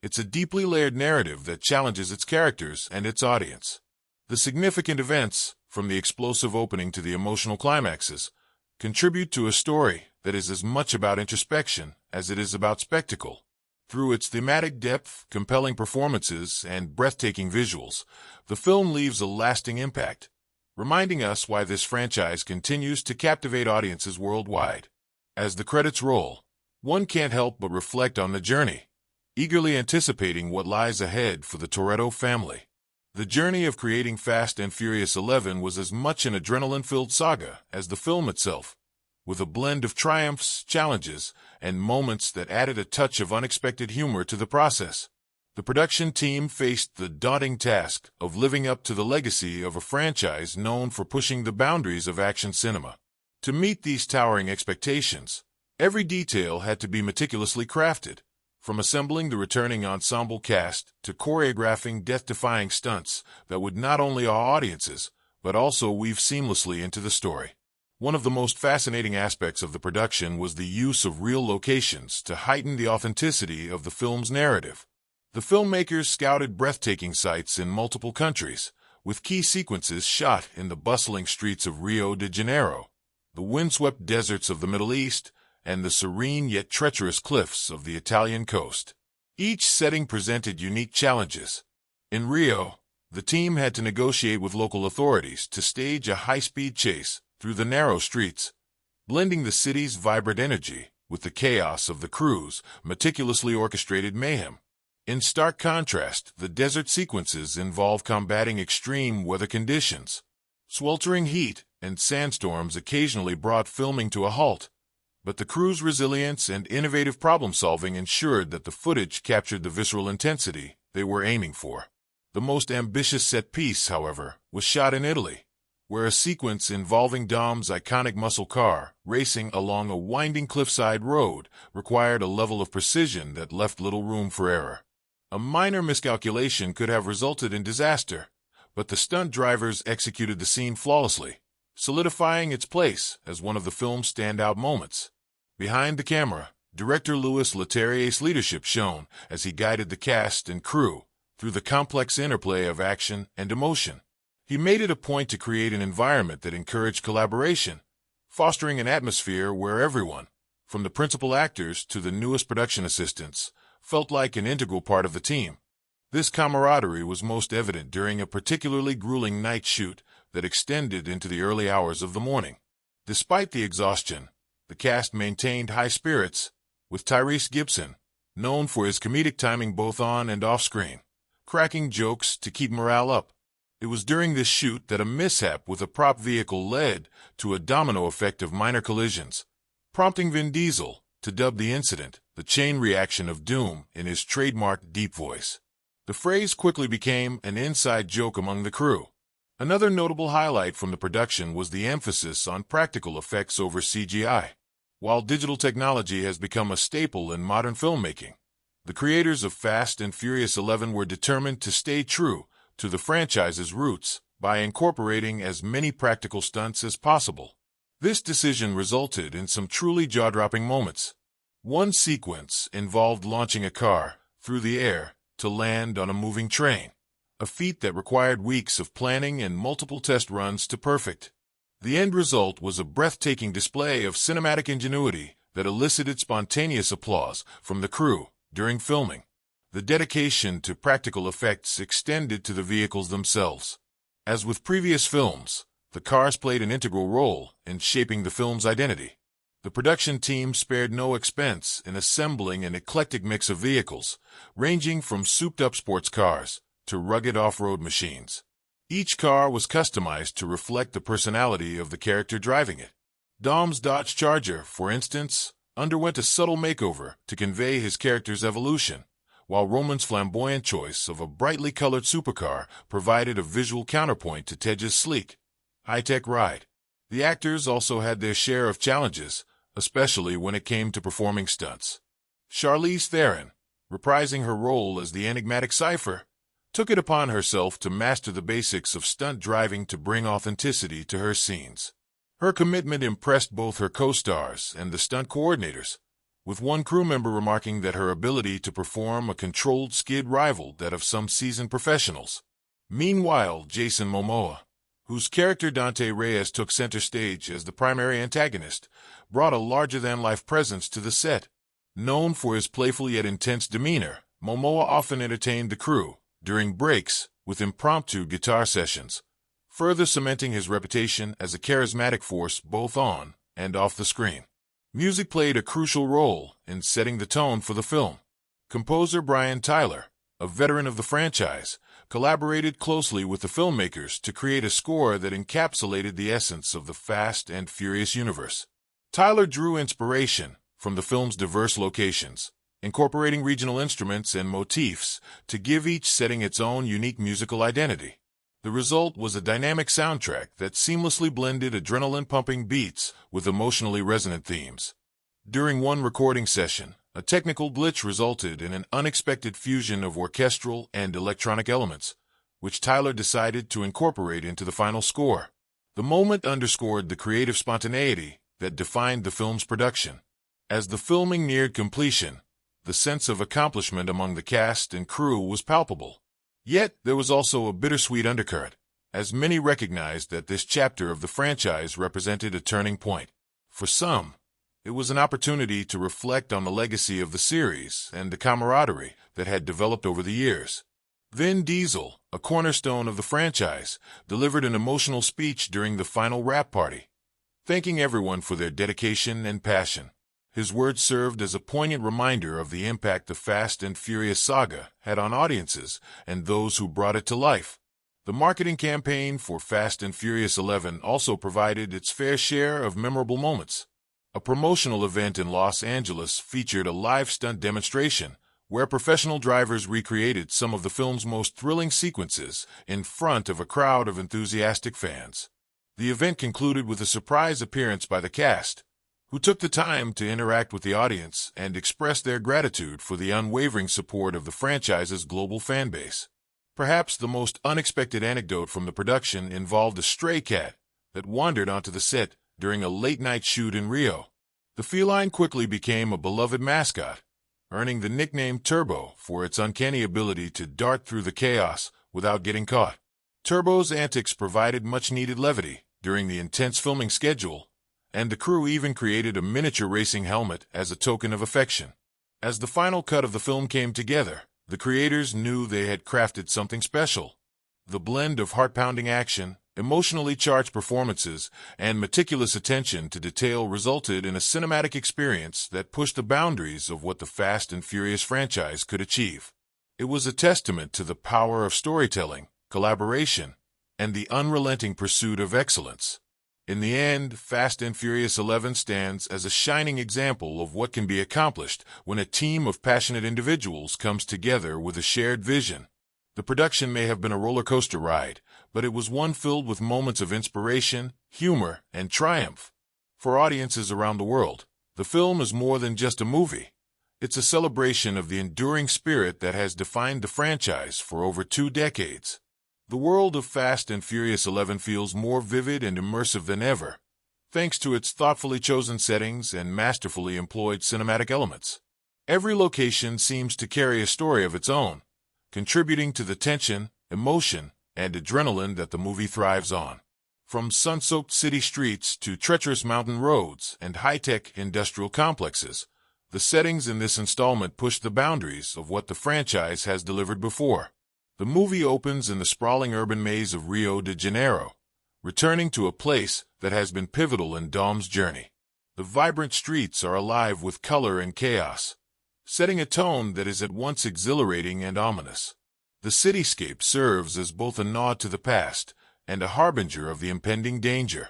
It's a deeply layered narrative that challenges its characters and its audience. The significant events, from the explosive opening to the emotional climaxes, contribute to a story that is as much about introspection as it is about spectacle. Through its thematic depth, compelling performances, and breathtaking visuals, the film leaves a lasting impact, reminding us why this franchise continues to captivate audiences worldwide. As the credits roll, one can't help but reflect on the journey, eagerly anticipating what lies ahead for the Toretto family. The journey of creating Fast and Furious 11 was as much an adrenaline-filled saga as the film itself, with a blend of triumphs, challenges, and moments that added a touch of unexpected humor to the process. The production team faced the daunting task of living up to the legacy of a franchise known for pushing the boundaries of action cinema. To meet these towering expectations, every detail had to be meticulously crafted, from assembling the returning ensemble cast to choreographing death-defying stunts that would not only awe audiences, but also weave seamlessly into the story. One of the most fascinating aspects of the production was the use of real locations to heighten the authenticity of the film's narrative. The filmmakers scouted breathtaking sites in multiple countries, with key sequences shot in the bustling streets of Rio de Janeiro, the windswept deserts of the Middle East, and the serene yet treacherous cliffs of the Italian coast. Each setting presented unique challenges. In Rio, The team had to negotiate with local authorities to stage a high-speed chase through the narrow streets, blending the city's vibrant energy with the chaos of the crew's meticulously orchestrated mayhem. In stark contrast, the desert sequences involve combating extreme weather conditions. Sweltering heat and sandstorms occasionally brought filming to a halt, but the crew's resilience and innovative problem-solving ensured that the footage captured the visceral intensity they were aiming for. The most ambitious set piece, however, was shot in Italy, where a sequence involving Dom's iconic muscle car racing along a winding cliffside road required a level of precision that left little room for error. A minor miscalculation could have resulted in disaster, but the stunt drivers executed the scene flawlessly, solidifying its place as one of the film's standout moments. Behind the camera, director Leterrier's leadership shone as he guided the cast and crew through the complex interplay of action and emotion. He made it a point to create an environment that encouraged collaboration, fostering an atmosphere where everyone, from the principal actors to the newest production assistants, felt like an integral part of the team. This camaraderie was most evident during a particularly grueling night shoot that extended into the early hours of the morning. Despite the exhaustion, the cast maintained high spirits, with Tyrese Gibson, known for his comedic timing both on and off screen, cracking jokes to keep morale up. It was during this shoot that a mishap with a prop vehicle led to a domino effect of minor collisions, prompting Vin Diesel to dub the incident the chain reaction of doom in his trademark deep voice. The phrase quickly became an inside joke among the crew. Another notable highlight from the production was the emphasis on practical effects over CGI. While digital technology has become a staple in modern filmmaking, the creators of Fast and Furious 11 were determined to stay true to the franchise's roots by incorporating as many practical stunts as possible. This decision resulted in some truly jaw-dropping moments. One sequence involved launching a car through the air to land on a moving train, a feat that required weeks of planning and multiple test runs to perfect. The end result was a breathtaking display of cinematic ingenuity that elicited spontaneous applause from the crew during filming. The dedication to practical effects extended to the vehicles themselves. As with previous films, the cars played an integral role in shaping the film's identity. The production team spared no expense in assembling an eclectic mix of vehicles, ranging from souped-up sports cars to rugged off-road machines. Each car was customized to reflect the personality of the character driving it. Dom's Dodge Charger, for instance, underwent a subtle makeover to convey his character's evolution, while Roman's flamboyant choice of a brightly colored supercar provided a visual counterpoint to Tej's sleek, high-tech ride. The actors also had their share of challenges, especially when it came to performing stunts. Charlize Theron, reprising her role as the enigmatic Cypher, took it upon herself to master the basics of stunt driving to bring authenticity to her scenes. Her commitment impressed both her co-stars and the stunt coordinators, with one crew member remarking that her ability to perform a controlled skid rivaled that of some seasoned professionals. Meanwhile, Jason Momoa, whose character Dante Reyes took center stage as the primary antagonist, brought a larger-than-life presence to the set. Known for his playful yet intense demeanor, Momoa often entertained the crew during breaks with impromptu guitar sessions, further cementing his reputation as a charismatic force both on and off the screen. Music played a crucial role in setting the tone for the film. Composer Brian Tyler, a veteran of the franchise, collaborated closely with the filmmakers to create a score that encapsulated the essence of the Fast and Furious universe. Tyler drew inspiration from the film's diverse locations, incorporating regional instruments and motifs to give each setting its own unique musical identity. The result was a dynamic soundtrack that seamlessly blended adrenaline-pumping beats with emotionally resonant themes. During one recording session, a technical glitch resulted in an unexpected fusion of orchestral and electronic elements, which Tyler decided to incorporate into the final score. The moment underscored the creative spontaneity that defined the film's production. As the filming neared completion, the sense of accomplishment among the cast and crew was palpable. Yet, there was also a bittersweet undercurrent, as many recognized that this chapter of the franchise represented a turning point. For some, it was an opportunity to reflect on the legacy of the series and the camaraderie that had developed over the years. Vin Diesel, a cornerstone of the franchise, delivered an emotional speech during the final wrap party, thanking everyone for their dedication and passion. His words served as a poignant reminder of the impact the Fast and Furious saga had on audiences and those who brought it to life. The marketing campaign for Fast and Furious 11 also provided its fair share of memorable moments. A promotional event in Los Angeles featured a live stunt demonstration, where professional drivers recreated some of the film's most thrilling sequences in front of a crowd of enthusiastic fans. The event concluded with a surprise appearance by the cast, who took the time to interact with the audience and express their gratitude for the unwavering support of the franchise's global fanbase. Perhaps the most unexpected anecdote from the production involved a stray cat that wandered onto the set during a late-night shoot in Rio. The feline quickly became a beloved mascot, earning the nickname Turbo for its uncanny ability to dart through the chaos without getting caught. Turbo's antics provided much-needed levity during the intense filming schedule, and the crew even created a miniature racing helmet as a token of affection. As the final cut of the film came together, the creators knew they had crafted something special. The blend of heart-pounding action, emotionally charged performances, and meticulous attention to detail resulted in a cinematic experience that pushed the boundaries of what the Fast and Furious franchise could achieve. It was a testament to the power of storytelling, collaboration, and the unrelenting pursuit of excellence. In the end, Fast and Furious 11 stands as a shining example of what can be accomplished when a team of passionate individuals comes together with a shared vision. The production may have been a roller coaster ride, but it was one filled with moments of inspiration, humor, and triumph. For audiences around the world, the film is more than just a movie. It's a celebration of the enduring spirit that has defined the franchise for over 2 decades. The world of Fast and Furious 11 feels more vivid and immersive than ever, thanks to its thoughtfully chosen settings and masterfully employed cinematic elements. Every location seems to carry a story of its own, contributing to the tension, emotion, and adrenaline that the movie thrives on. From sun-soaked city streets to treacherous mountain roads and high-tech industrial complexes, the settings in this installment push the boundaries of what the franchise has delivered before. The movie opens in the sprawling urban maze of Rio de Janeiro, returning to a place that has been pivotal in Dom's journey. The vibrant streets are alive with color and chaos, setting a tone that is at once exhilarating and ominous. The cityscape serves as both a nod to the past and a harbinger of the impending danger.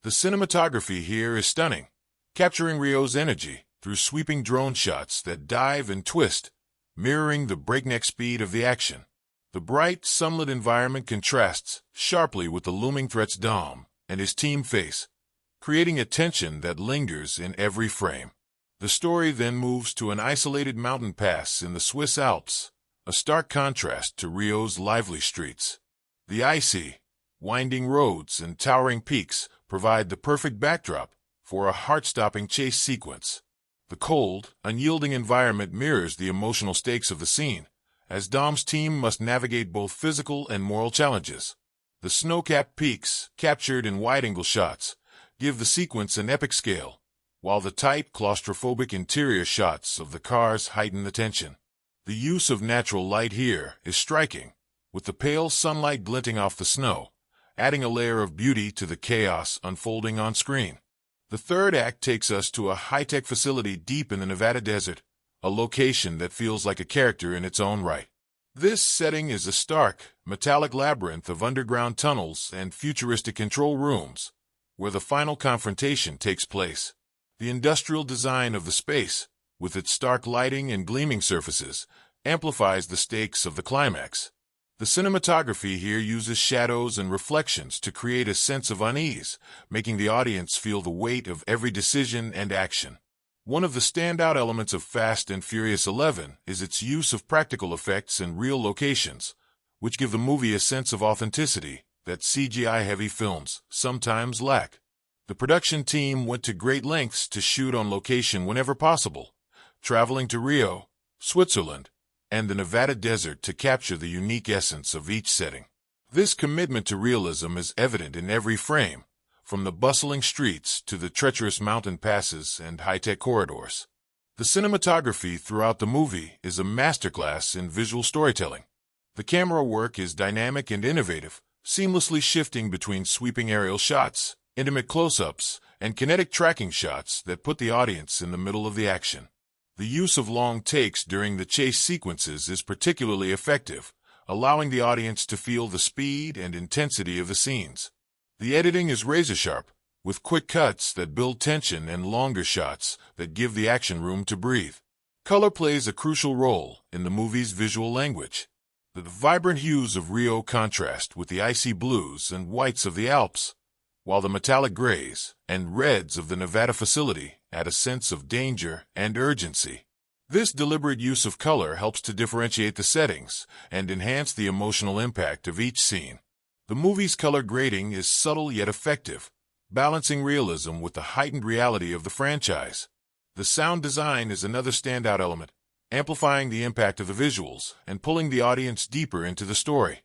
The cinematography here is stunning, capturing Rio's energy through sweeping drone shots that dive and twist, mirroring the breakneck speed of the action. The bright, sunlit environment contrasts sharply with the looming threats Dom and his team face, creating a tension that lingers in every frame. The story then moves to an isolated mountain pass in the Swiss Alps, a stark contrast to Rio's lively streets. The icy, winding roads and towering peaks provide the perfect backdrop for a heart-stopping chase sequence. The cold, unyielding environment mirrors the emotional stakes of the scene, as Dom's team must navigate both physical and moral challenges. The snow-capped peaks, captured in wide-angle shots, give the sequence an epic scale, while the tight, claustrophobic interior shots of the cars heighten the tension. The use of natural light here is striking, with the pale sunlight glinting off the snow, adding a layer of beauty to the chaos unfolding on screen. The third act takes us to a high-tech facility deep in the Nevada desert, a location that feels like a character in its own right. This setting is a stark, metallic labyrinth of underground tunnels and futuristic control rooms, where the final confrontation takes place. The industrial design of the space, with its stark lighting and gleaming surfaces, amplifies the stakes of the climax. The cinematography here uses shadows and reflections to create a sense of unease, making the audience feel the weight of every decision and action. One of the standout elements of Fast and Furious 11 is its use of practical effects and real locations, which give the movie a sense of authenticity that CGI-heavy films sometimes lack. The production team went to great lengths to shoot on location whenever possible, traveling to Rio, Switzerland, and the Nevada desert to capture the unique essence of each setting. This commitment to realism is evident in every frame, from the bustling streets to the treacherous mountain passes and high-tech corridors. The cinematography throughout the movie is a masterclass in visual storytelling. The camera work is dynamic and innovative, seamlessly shifting between sweeping aerial shots, intimate close-ups, and kinetic tracking shots that put the audience in the middle of the action. The use of long takes during the chase sequences is particularly effective, allowing the audience to feel the speed and intensity of the scenes. The editing is razor-sharp, with quick cuts that build tension and longer shots that give the action room to breathe. Color plays a crucial role in the movie's visual language. The vibrant hues of Rio contrast with the icy blues and whites of the Alps, while the metallic grays and reds of the Nevada facility add a sense of danger and urgency. This deliberate use of color helps to differentiate the settings and enhance the emotional impact of each scene. The movie's color grading is subtle yet effective, balancing realism with the heightened reality of the franchise. The sound design is another standout element, amplifying the impact of the visuals and pulling the audience deeper into the story.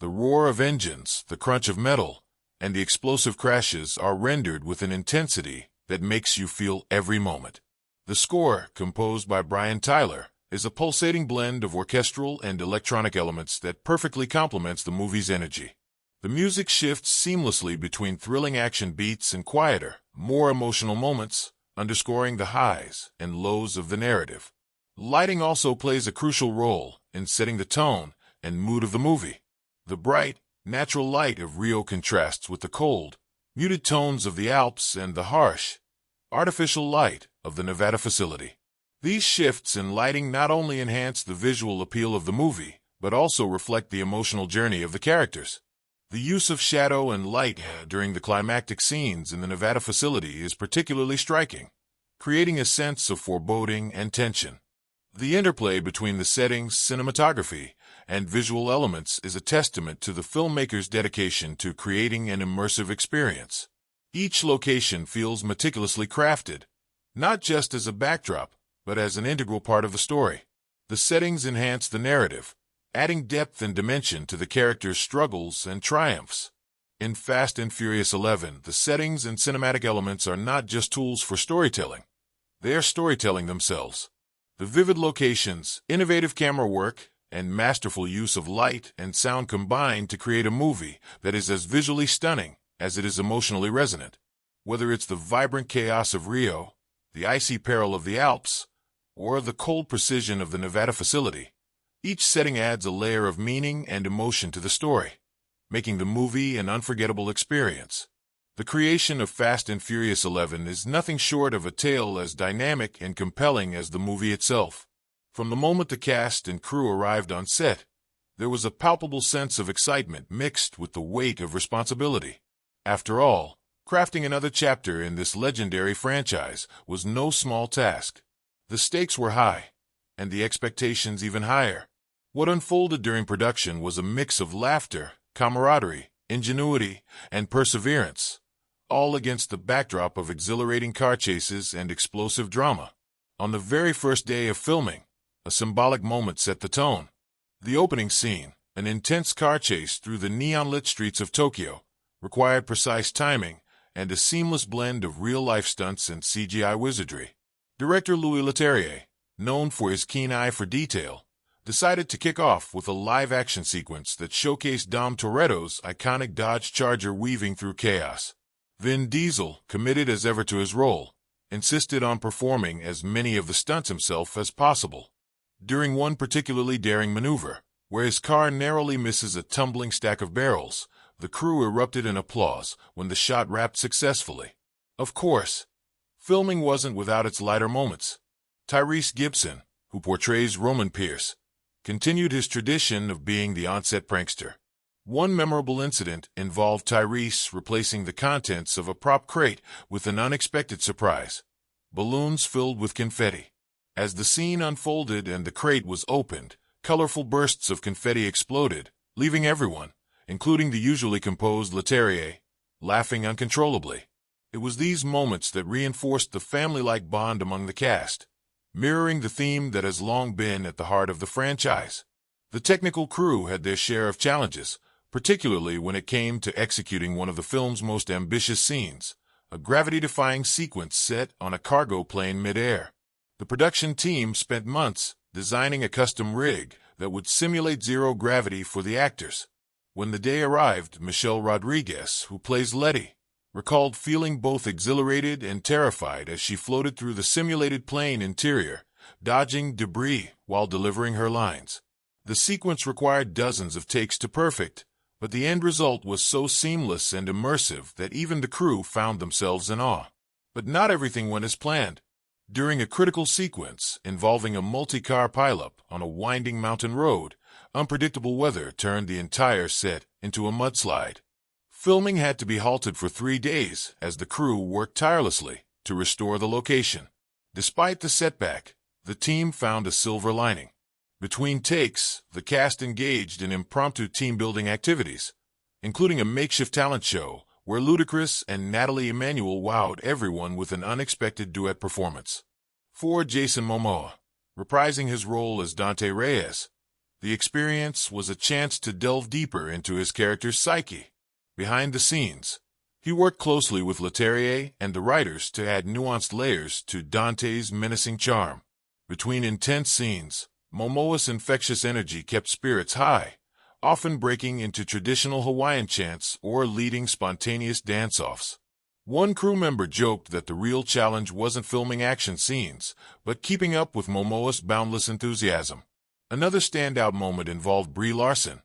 The roar of engines, the crunch of metal, and the explosive crashes are rendered with an intensity that makes you feel every moment. The score, composed by Brian Tyler, is a pulsating blend of orchestral and electronic elements that perfectly complements the movie's energy. The music shifts seamlessly between thrilling action beats and quieter, more emotional moments, underscoring the highs and lows of the narrative. Lighting also plays a crucial role in setting the tone and mood of the movie. The bright, natural light of Rio contrasts with the cold, muted tones of the Alps and the harsh, artificial light of the Nevada facility. These shifts in lighting not only enhance the visual appeal of the movie, but also reflect the emotional journey of the characters. The use of shadow and light during the climactic scenes in the Nevada facility is particularly striking, creating a sense of foreboding and tension. The interplay between the settings, cinematography, and visual elements is a testament to the filmmaker's dedication to creating an immersive experience. Each location feels meticulously crafted, not just as a backdrop, but as an integral part of the story. The settings enhance the narrative, adding depth and dimension to the characters' struggles and triumphs. In Fast and Furious 11, the settings and cinematic elements are not just tools for storytelling. They are storytelling themselves. The vivid locations, innovative camera work, and masterful use of light and sound combine to create a movie that is as visually stunning as it is emotionally resonant. Whether it's the vibrant chaos of Rio, the icy peril of the Alps, or the cold precision of the Nevada facility, each setting adds a layer of meaning and emotion to the story, making the movie an unforgettable experience. The creation of Fast and Furious 11 is nothing short of a tale as dynamic and compelling as the movie itself. From the moment the cast and crew arrived on set, there was a palpable sense of excitement mixed with the weight of responsibility. After all, crafting another chapter in this legendary franchise was no small task. The stakes were high, and the expectations even higher. What unfolded during production was a mix of laughter, camaraderie, ingenuity, and perseverance, all against the backdrop of exhilarating car chases and explosive drama. On the very first day of filming, a symbolic moment set the tone. The opening scene, an intense car chase through the neon-lit streets of Tokyo, required precise timing and a seamless blend of real-life stunts and CGI wizardry. Director Leterrier, known for his keen eye for detail, decided to kick off with a live-action sequence that showcased Dom Toretto's iconic Dodge Charger weaving through chaos. Vin Diesel, committed as ever to his role, insisted on performing as many of the stunts himself as possible. During one particularly daring maneuver, where his car narrowly misses a tumbling stack of barrels, the crew erupted in applause when the shot wrapped successfully. Of course, filming wasn't without its lighter moments. Tyrese Gibson, who portrays Roman Pierce, continued his tradition of being the on-set prankster. One memorable incident involved Tyrese replacing the contents of a prop crate with an unexpected surprise: balloons filled with confetti. As the scene unfolded and the crate was opened, colorful bursts of confetti exploded, leaving everyone, including the usually composed Leterrier, laughing uncontrollably. It was these moments that reinforced the family-like bond among the cast, mirroring the theme that has long been at the heart of the franchise. The technical crew had their share of challenges, particularly when it came to executing one of the film's most ambitious scenes, a gravity-defying sequence set on a cargo plane mid-air. The production team spent months designing a custom rig that would simulate zero gravity for the actors. When the day arrived, Michelle Rodriguez, who plays Letty, recalled feeling both exhilarated and terrified as she floated through the simulated plane interior, dodging debris while delivering her lines. The sequence required dozens of takes to perfect, but the end result was so seamless and immersive that even the crew found themselves in awe. But not everything went as planned. During a critical sequence involving a multi-car pileup on a winding mountain road, unpredictable weather turned the entire set into a mudslide. Filming had to be halted for 3 days as the crew worked tirelessly to restore the location. Despite the setback, the team found a silver lining. Between takes, the cast engaged in impromptu team-building activities, including a makeshift talent show where Ludacris and Natalie Emmanuel wowed everyone with an unexpected duet performance. For Jason Momoa, reprising his role as Dante Reyes, the experience was a chance to delve deeper into his character's psyche. Behind the scenes, he worked closely with Leterrier and the writers to add nuanced layers to Dante's menacing charm. Between intense scenes, Momoa's infectious energy kept spirits high, often breaking into traditional Hawaiian chants or leading spontaneous dance-offs. One crew member joked that the real challenge wasn't filming action scenes, but keeping up with Momoa's boundless enthusiasm. Another standout moment involved Brie Larson,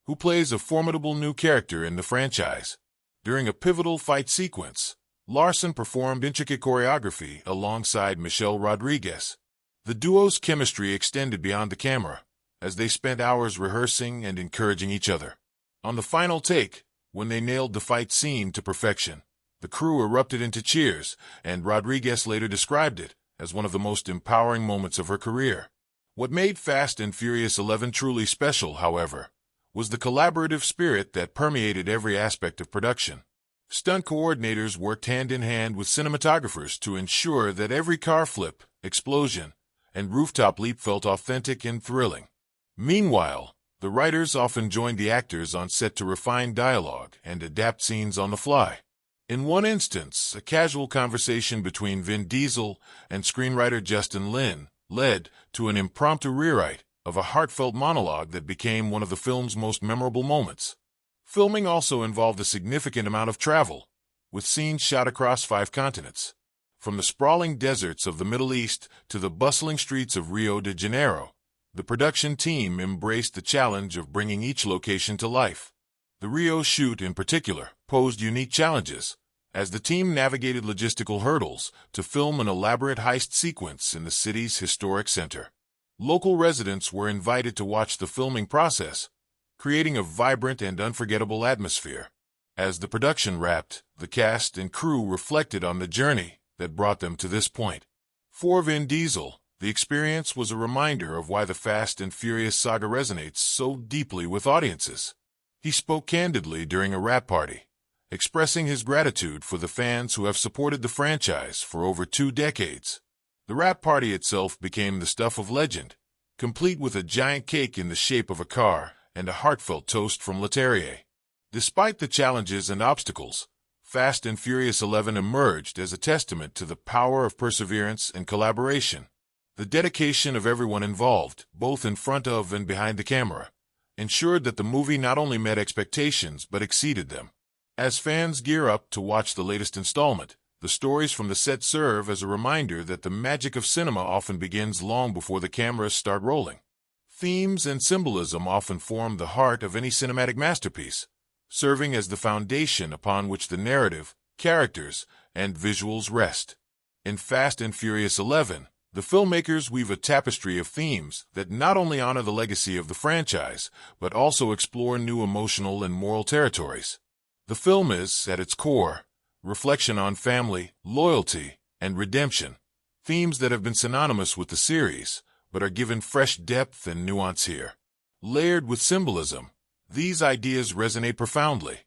who plays a formidable new character in the franchise. During a pivotal fight sequence, Larson performed intricate choreography alongside Michelle Rodriguez. The duo's chemistry extended beyond the camera, as they spent hours rehearsing and encouraging each other. On the final take, when they nailed the fight scene to perfection, the crew erupted into cheers, and Rodriguez later described it as one of the most empowering moments of her career. What made Fast and Furious 11 truly special, however, was the collaborative spirit that permeated every aspect of production. Stunt coordinators worked hand-in-hand with cinematographers to ensure that every car flip, explosion, and rooftop leap felt authentic and thrilling. Meanwhile, the writers often joined the actors on set to refine dialogue and adapt scenes on the fly. In one instance, a casual conversation between Vin Diesel and screenwriter Justin Lin led to an impromptu rewrite of a heartfelt monologue that became one of the film's most memorable moments. Filming also involved a significant amount of travel, with scenes shot across 5 continents. From the sprawling deserts of the Middle East to the bustling streets of Rio de Janeiro, the production team embraced the challenge of bringing each location to life. The Rio shoot, in particular, posed unique challenges, as the team navigated logistical hurdles to film an elaborate heist sequence in the city's historic center. Local residents were invited to watch the filming process, creating a vibrant and unforgettable atmosphere. As the production wrapped, the cast and crew reflected on the journey that brought them to this point. For Vin Diesel, the experience was a reminder of why the Fast and Furious saga resonates so deeply with audiences. He spoke candidly during a wrap party, expressing his gratitude for the fans who have supported the franchise for over 2 decades. The wrap party itself became the stuff of legend, complete with a giant cake in the shape of a car and a heartfelt toast from Leterrier. Despite the challenges and obstacles, Fast and Furious 11 emerged as a testament to the power of perseverance and collaboration. The dedication of everyone involved, both in front of and behind the camera, ensured that the movie not only met expectations but exceeded them. As fans gear up to watch the latest installment, the stories from the set serve as a reminder that the magic of cinema often begins long before the cameras start rolling. Themes and symbolism often form the heart of any cinematic masterpiece, serving as the foundation upon which the narrative, characters, and visuals rest. In Fast and Furious 11, the filmmakers weave a tapestry of themes that not only honor the legacy of the franchise, but also explore new emotional and moral territories. The film is, at its core, reflection on family, loyalty, and redemption, themes that have been synonymous with the series, but are given fresh depth and nuance here. Layered with symbolism, these ideas resonate profoundly,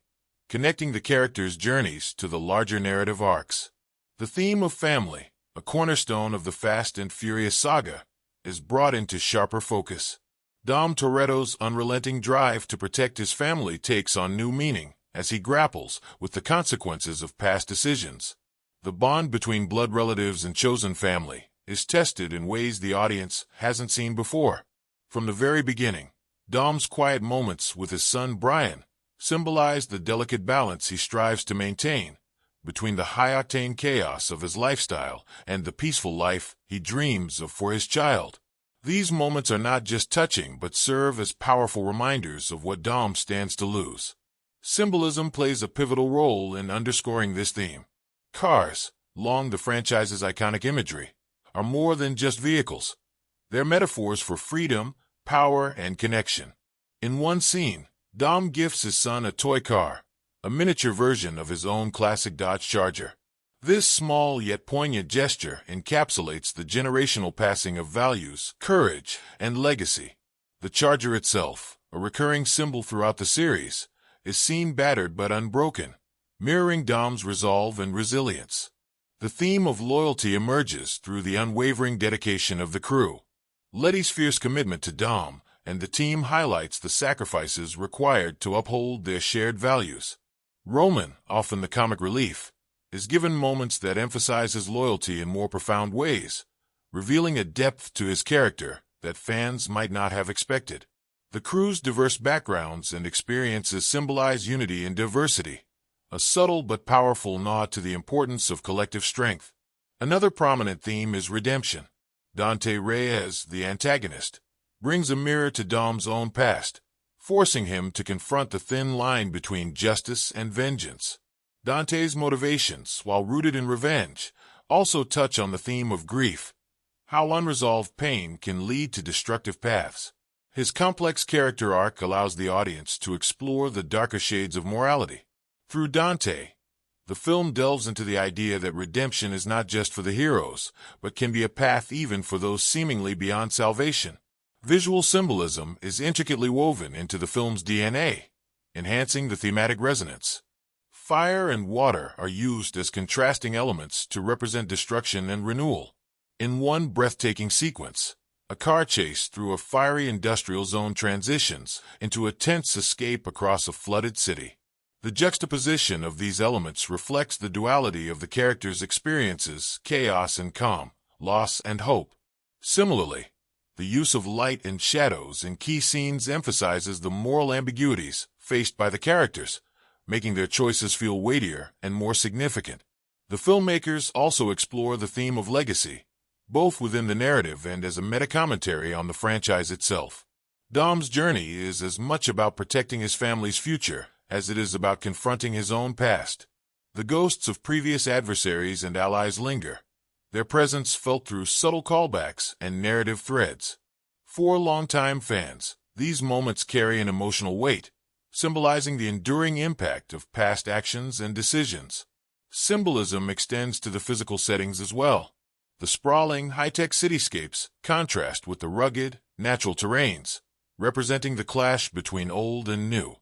connecting the characters' journeys to the larger narrative arcs. The theme of family, a cornerstone of the Fast and Furious saga, is brought into sharper focus. Dom Toretto's unrelenting drive to protect his family takes on new meaning as he grapples with the consequences of past decisions. The bond between blood relatives and chosen family is tested in ways the audience hasn't seen before. From the very beginning, Dom's quiet moments with his son Brian symbolize the delicate balance he strives to maintain between the high-octane chaos of his lifestyle and the peaceful life he dreams of for his child. These moments are not just touching but serve as powerful reminders of what Dom stands to lose. Symbolism plays a pivotal role in underscoring this theme. Cars, long the franchise's iconic imagery, are more than just vehicles. They're metaphors for freedom, power, and connection. In one scene, Dom gifts his son a toy car, a miniature version of his own classic Dodge Charger. This small yet poignant gesture encapsulates the generational passing of values, courage, and legacy. The Charger itself, a recurring symbol throughout the series, is seen battered but unbroken, mirroring Dom's resolve and resilience. The theme of loyalty emerges through the unwavering dedication of the crew. Letty's fierce commitment to Dom and the team highlights the sacrifices required to uphold their shared values. Roman, often the comic relief, is given moments that emphasize his loyalty in more profound ways, revealing a depth to his character that fans might not have expected. The crew's diverse backgrounds and experiences symbolize unity in diversity, a subtle but powerful nod to the importance of collective strength. Another prominent theme is redemption. Dante Reyes, the antagonist, brings a mirror to Dom's own past, forcing him to confront the thin line between justice and vengeance. Dante's motivations, while rooted in revenge, also touch on the theme of grief, how unresolved pain can lead to destructive paths. His complex character arc allows the audience to explore the darker shades of morality. Through Dante, the film delves into the idea that redemption is not just for the heroes, but can be a path even for those seemingly beyond salvation. Visual symbolism is intricately woven into the film's DNA, enhancing the thematic resonance. Fire and water are used as contrasting elements to represent destruction and renewal. In one breathtaking sequence, a car chase through a fiery industrial zone transitions into a tense escape across a flooded city. The juxtaposition of these elements reflects the duality of the characters' experiences, chaos and calm, loss and hope. Similarly, the use of light and shadows in key scenes emphasizes the moral ambiguities faced by the characters, making their choices feel weightier and more significant. The filmmakers also explore the theme of legacy, both within the narrative and as a meta-commentary on the franchise itself. Dom's journey is as much about protecting his family's future as it is about confronting his own past. The ghosts of previous adversaries and allies linger, their presence felt through subtle callbacks and narrative threads. For longtime fans, these moments carry an emotional weight, symbolizing the enduring impact of past actions and decisions. Symbolism extends to the physical settings as well. The sprawling, high-tech cityscapes contrast with the rugged, natural terrains, representing the clash between old and new.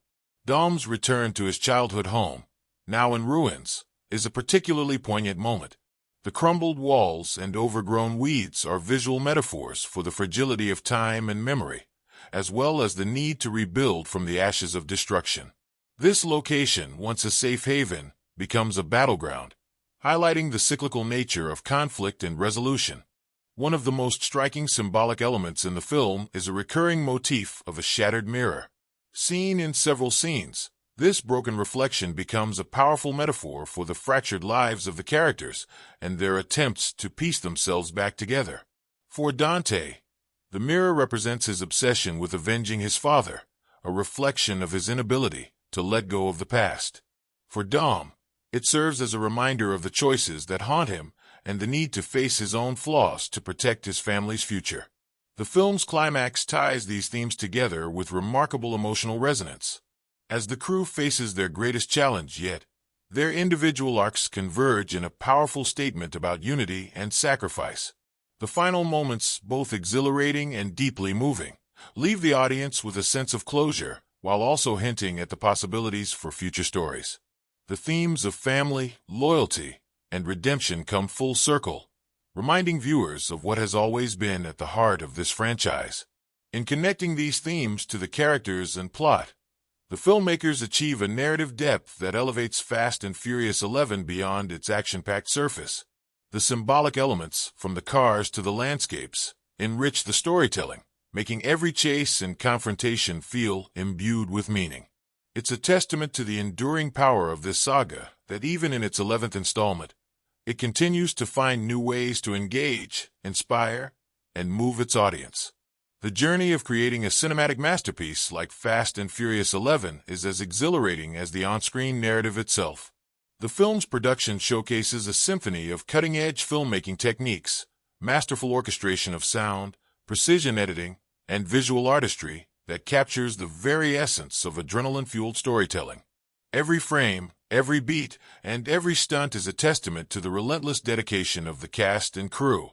Dom's return to his childhood home, now in ruins, is a particularly poignant moment. The crumbled walls and overgrown weeds are visual metaphors for the fragility of time and memory, as well as the need to rebuild from the ashes of destruction. This location, once a safe haven, becomes a battleground, highlighting the cyclical nature of conflict and resolution. One of the most striking symbolic elements in the film is a recurring motif of a shattered mirror. Seen in several scenes, this broken reflection becomes a powerful metaphor for the fractured lives of the characters and their attempts to piece themselves back together. For Dante, the mirror represents his obsession with avenging his father, a reflection of his inability to let go of the past. For Dom, it serves as a reminder of the choices that haunt him and the need to face his own flaws to protect his family's future. The film's climax ties these themes together with remarkable emotional resonance. As the crew faces their greatest challenge yet, their individual arcs converge in a powerful statement about unity and sacrifice. The final moments, both exhilarating and deeply moving, leave the audience with a sense of closure while also hinting at the possibilities for future stories. The themes of family, loyalty, and redemption come full circle, reminding viewers of what has always been at the heart of this franchise. In connecting these themes to the characters and plot, the filmmakers achieve a narrative depth that elevates Fast and Furious 11 beyond its action-packed surface. The symbolic elements, from the cars to the landscapes, enrich the storytelling, making every chase and confrontation feel imbued with meaning. It's a testament to the enduring power of this saga that even in its 11th installment, it continues to find new ways to engage, inspire, and move its audience. The journey of creating a cinematic masterpiece like Fast and Furious 11 is as exhilarating as the on-screen narrative itself. The film's production showcases a symphony of cutting-edge filmmaking techniques, masterful orchestration of sound, precision editing, and visual artistry that captures the very essence of adrenaline-fueled storytelling. Every frame, every beat, and every stunt is a testament to the relentless dedication of the cast and crew.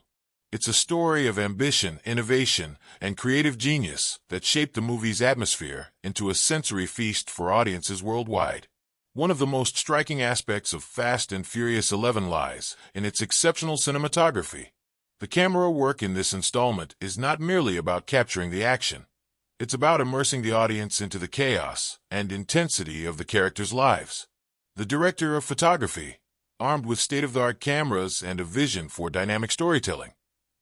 It's a story of ambition, innovation, and creative genius that shaped the movie's atmosphere into a sensory feast for audiences worldwide. One of the most striking aspects of Fast and Furious 11 lies in its exceptional cinematography. The camera work in this installment is not merely about capturing the action. It's about immersing the audience into the chaos and intensity of the characters' lives. The director of photography, armed with state-of-the-art cameras and a vision for dynamic storytelling,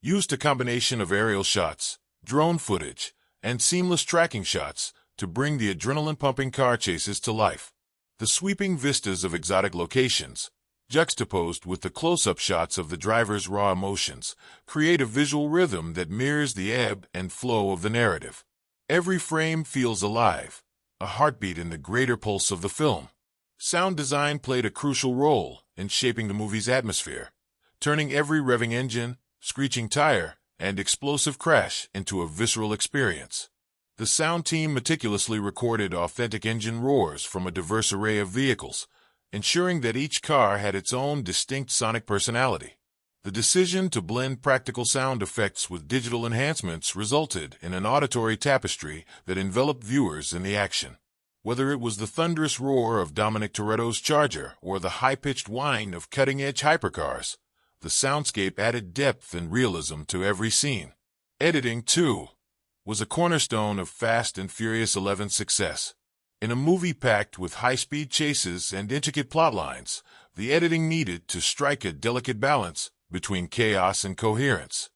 used a combination of aerial shots, drone footage, and seamless tracking shots to bring the adrenaline-pumping car chases to life. The sweeping vistas of exotic locations, juxtaposed with the close-up shots of the driver's raw emotions, create a visual rhythm that mirrors the ebb and flow of the narrative. Every frame feels alive, a heartbeat in the greater pulse of the film. Sound design played a crucial role in shaping the movie's atmosphere, turning every revving engine, screeching tire, and explosive crash into a visceral experience. The sound team meticulously recorded authentic engine roars from a diverse array of vehicles, ensuring that each car had its own distinct sonic personality. The decision to blend practical sound effects with digital enhancements resulted in an auditory tapestry that enveloped viewers in the action. Whether it was the thunderous roar of Dominic Toretto's Charger or the high-pitched whine of cutting-edge hypercars, the soundscape added depth and realism to every scene. Editing, too, was a cornerstone of Fast and Furious 11's success. In a movie packed with high-speed chases and intricate plotlines, the editing needed to strike a delicate balance between chaos and coherence.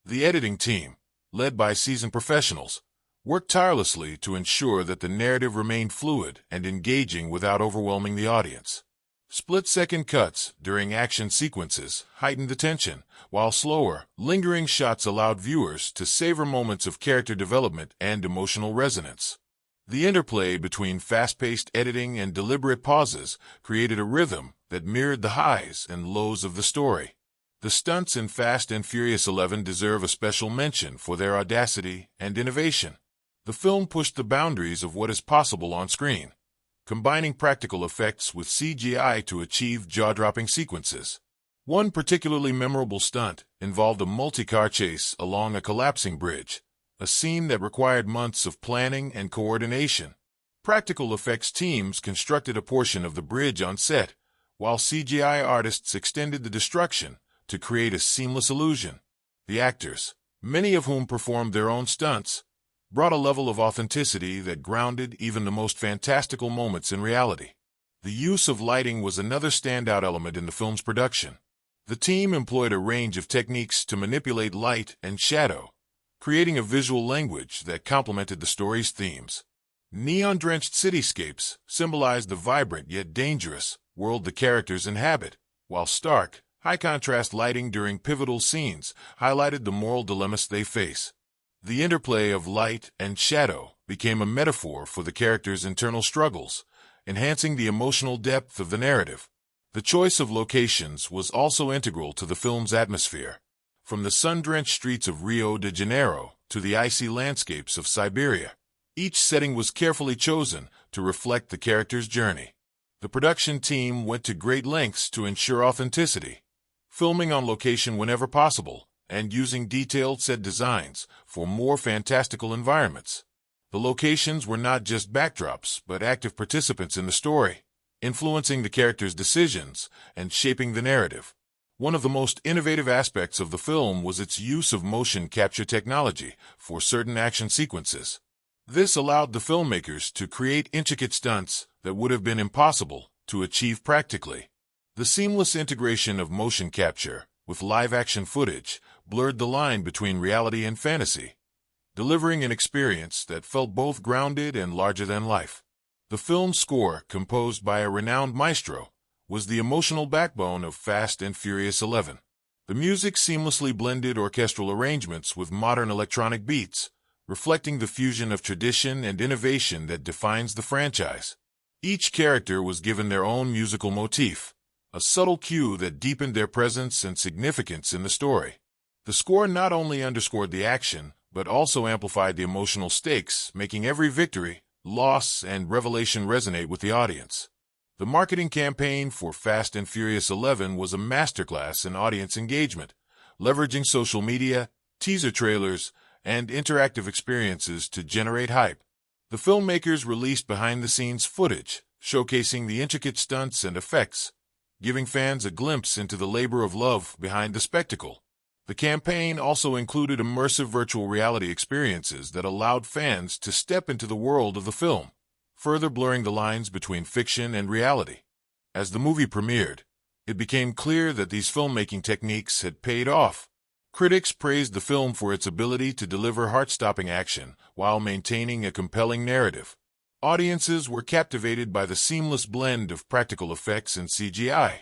The editing team, led by seasoned professionals, worked tirelessly to ensure that the narrative remained fluid and engaging without overwhelming the audience. Split-second cuts during action sequences heightened the tension, while slower, lingering shots allowed viewers to savor moments of character development and emotional resonance. The interplay between fast-paced editing and deliberate pauses created a rhythm that mirrored the highs and lows of the story. The stunts in Fast and Furious 11 deserve a special mention for their audacity and innovation. The film pushed the boundaries of what is possible on screen, combining practical effects with CGI to achieve jaw-dropping sequences. One particularly memorable stunt involved a multi-car chase along a collapsing bridge, a scene that required months of planning and coordination. Practical effects teams constructed a portion of the bridge on set, while CGI artists extended the destruction to create a seamless illusion. The actors, many of whom performed their own stunts, brought a level of authenticity that grounded even the most fantastical moments in reality. The use of lighting was another standout element in the film's production. The team employed a range of techniques to manipulate light and shadow, creating a visual language that complemented the story's themes. Neon-drenched cityscapes symbolized the vibrant yet dangerous world the characters inhabit, while stark, high-contrast lighting during pivotal scenes highlighted the moral dilemmas they face. The interplay of light and shadow became a metaphor for the characters' internal struggles, enhancing the emotional depth of the narrative. The choice of locations was also integral to the film's atmosphere. From the sun-drenched streets of Rio de Janeiro to the icy landscapes of Siberia, each setting was carefully chosen to reflect the character's journey. The production team went to great lengths to ensure authenticity, filming on location whenever possible, and using detailed set designs for more fantastical environments. The locations were not just backdrops, but active participants in the story, influencing the characters' decisions and shaping the narrative. One of the most innovative aspects of the film was its use of motion capture technology for certain action sequences. This allowed the filmmakers to create intricate stunts that would have been impossible to achieve practically. The seamless integration of motion capture with live-action footage blurred the line between reality and fantasy, delivering an experience that felt both grounded and larger than life. The film's score, composed by a renowned maestro, was the emotional backbone of Fast and Furious 11. The music seamlessly blended orchestral arrangements with modern electronic beats, reflecting the fusion of tradition and innovation that defines the franchise. Each character was given their own musical motif, a subtle cue that deepened their presence and significance in the story. The score not only underscored the action, but also amplified the emotional stakes, making every victory, loss, and revelation resonate with the audience. The marketing campaign for Fast and Furious 11 was a masterclass in audience engagement, leveraging social media, teaser trailers, and interactive experiences to generate hype. The filmmakers released behind-the-scenes footage, showcasing the intricate stunts and effects, giving fans a glimpse into the labor of love behind the spectacle. The campaign also included immersive virtual reality experiences that allowed fans to step into the world of the film, further blurring the lines between fiction and reality. As the movie premiered, it became clear that these filmmaking techniques had paid off. Critics praised the film for its ability to deliver heart-stopping action while maintaining a compelling narrative. Audiences were captivated by the seamless blend of practical effects and CGI,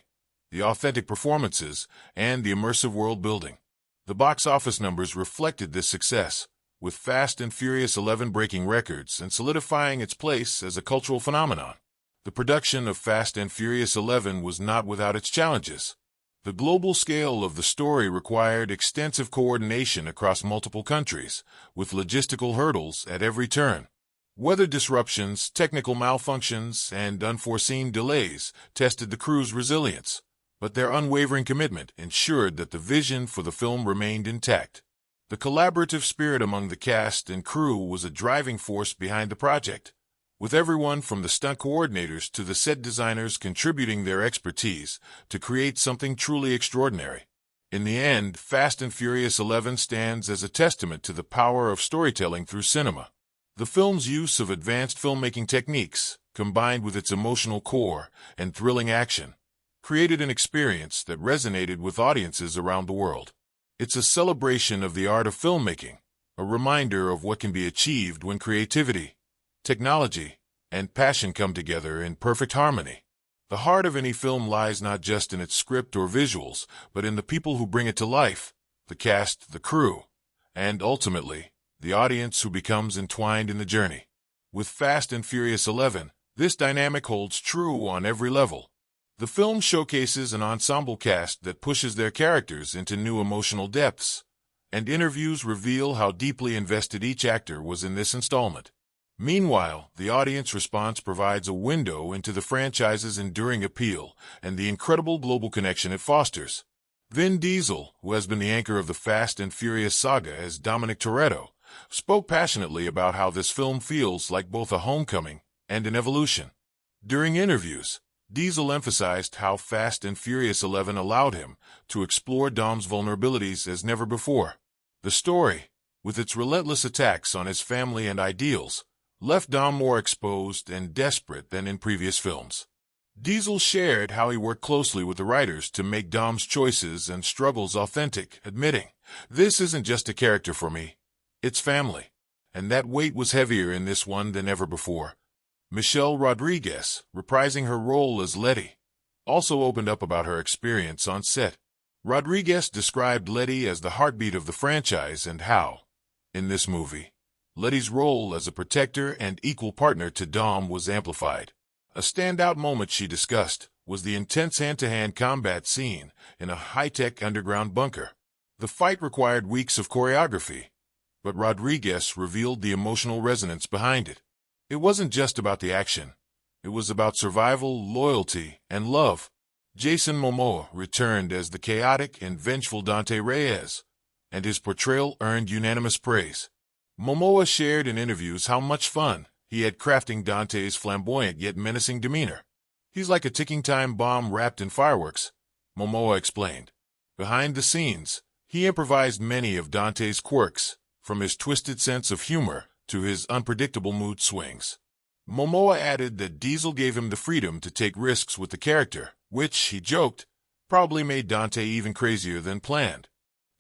the authentic performances, and the immersive world-building. The box office numbers reflected this success, with Fast and Furious 11 breaking records and solidifying its place as a cultural phenomenon. The production of Fast and Furious 11 was not without its challenges. The global scale of the story required extensive coordination across multiple countries, with logistical hurdles at every turn. Weather disruptions, technical malfunctions, and unforeseen delays tested the crew's resilience, but their unwavering commitment ensured that the vision for the film remained intact. The collaborative spirit among the cast and crew was a driving force behind the project, with everyone from the stunt coordinators to the set designers contributing their expertise to create something truly extraordinary. In the end, Fast and Furious 11 stands as a testament to the power of storytelling through cinema. The film's use of advanced filmmaking techniques, combined with its emotional core and thrilling action, created an experience that resonated with audiences around the world. It's a celebration of the art of filmmaking, a reminder of what can be achieved when creativity, technology, and passion come together in perfect harmony. The heart of any film lies not just in its script or visuals, but in the people who bring it to life, the cast, the crew, and ultimately, the audience who becomes entwined in the journey. With Fast and Furious 11, this dynamic holds true on every level. The film showcases an ensemble cast that pushes their characters into new emotional depths, and interviews reveal how deeply invested each actor was in this installment. Meanwhile, the audience response provides a window into the franchise's enduring appeal and the incredible global connection it fosters. Vin Diesel, who has been the anchor of the Fast and Furious saga as Dominic Toretto, spoke passionately about how this film feels like both a homecoming and an evolution. During interviews, Diesel emphasized how Fast and Furious 11 allowed him to explore Dom's vulnerabilities as never before. The story, with its relentless attacks on his family and ideals, left Dom more exposed and desperate than in previous films. Diesel shared how he worked closely with the writers to make Dom's choices and struggles authentic, admitting, "This isn't just a character for me, it's family." And that weight was heavier in this one than ever before. Michelle Rodriguez, reprising her role as Letty, also opened up about her experience on set. Rodriguez described Letty as the heartbeat of the franchise and how, in this movie, Letty's role as a protector and equal partner to Dom was amplified. A standout moment she discussed was the intense hand-to-hand combat scene in a high-tech underground bunker. The fight required weeks of choreography, but Rodriguez revealed the emotional resonance behind it. It wasn't just about the action. It was about survival, loyalty, and love. Jason Momoa returned as the chaotic and vengeful Dante Reyes, and his portrayal earned unanimous praise. Momoa shared in interviews how much fun he had crafting Dante's flamboyant yet menacing demeanor. "He's like a ticking time bomb wrapped in fireworks," Momoa explained. Behind the scenes, he improvised many of Dante's quirks, from his twisted sense of humor to his unpredictable mood swings. Momoa added that Diesel gave him the freedom to take risks with the character, which, he joked, probably made Dante even crazier than planned.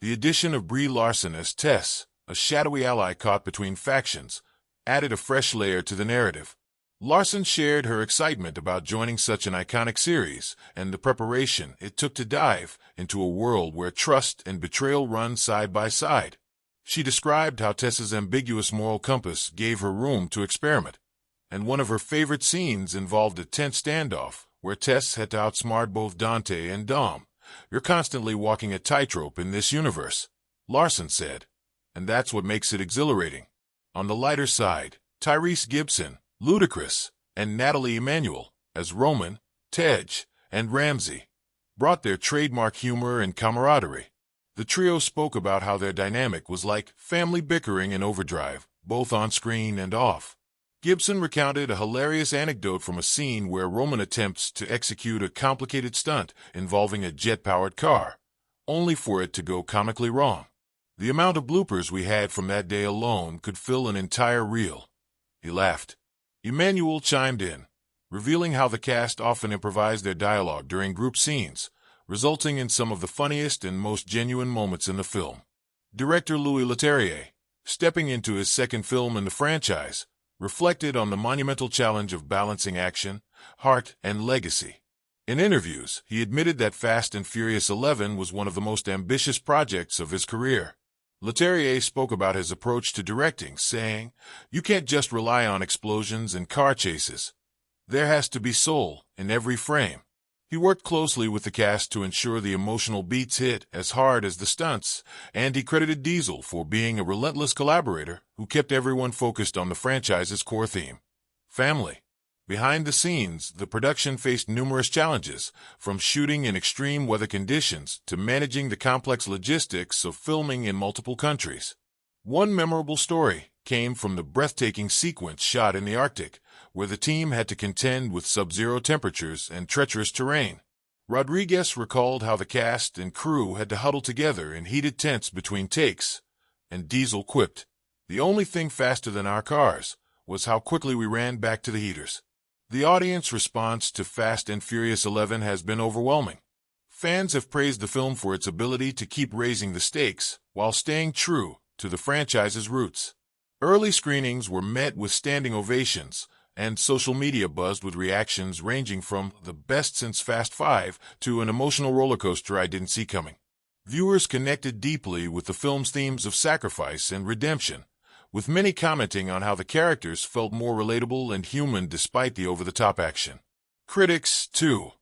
The addition of Brie Larson as Tess, a shadowy ally caught between factions, added a fresh layer to the narrative. Larson shared her excitement about joining such an iconic series and the preparation it took to dive into a world where trust and betrayal run side by side. She described how Tessa's ambiguous moral compass gave her room to experiment, and one of her favorite scenes involved a tense standoff where Tess had to outsmart both Dante and Dom. "You're constantly walking a tightrope in this universe," Larson said, "and that's what makes it exhilarating." On the lighter side, Tyrese Gibson, Ludacris, and Natalie Emmanuel, as Roman, Tej, and Ramsey, brought their trademark humor and camaraderie. The trio spoke about how their dynamic was like family bickering in overdrive, both on screen and off. Gibson recounted a hilarious anecdote from a scene where Roman attempts to execute a complicated stunt involving a jet-powered car, only for it to go comically wrong. "The amount of bloopers we had from that day alone could fill an entire reel," he laughed. Emmanuel chimed in, revealing how the cast often improvised their dialogue during group scenes, resulting in some of the funniest and most genuine moments in the film. Director Louis Leterrier, stepping into his second film in the franchise, reflected on the monumental challenge of balancing action, heart, and legacy. In interviews, he admitted that Fast and Furious 11 was one of the most ambitious projects of his career. Leterrier spoke about his approach to directing, saying, "You can't just rely on explosions and car chases. There has to be soul in every frame." He worked closely with the cast to ensure the emotional beats hit as hard as the stunts, and he credited Diesel for being a relentless collaborator who kept everyone focused on the franchise's core theme: family. Behind the scenes, the production faced numerous challenges, from shooting in extreme weather conditions to managing the complex logistics of filming in multiple countries. One memorable story came from the breathtaking sequence shot in the Arctic, where the team had to contend with sub-zero temperatures and treacherous terrain. Rodriguez recalled how the cast and crew had to huddle together in heated tents between takes, and Diesel quipped, "The only thing faster than our cars was how quickly we ran back to the heaters." The audience response to Fast and Furious 11 has been overwhelming. Fans have praised the film for its ability to keep raising the stakes while staying true to the franchise's roots. Early screenings were met with standing ovations, and social media buzzed with reactions ranging from "the best since Fast 5" to "an emotional roller coaster I didn't see coming." Viewers connected deeply with the film's themes of sacrifice and redemption, with many commenting on how the characters felt more relatable and human despite the over-the-top action. Critics, too,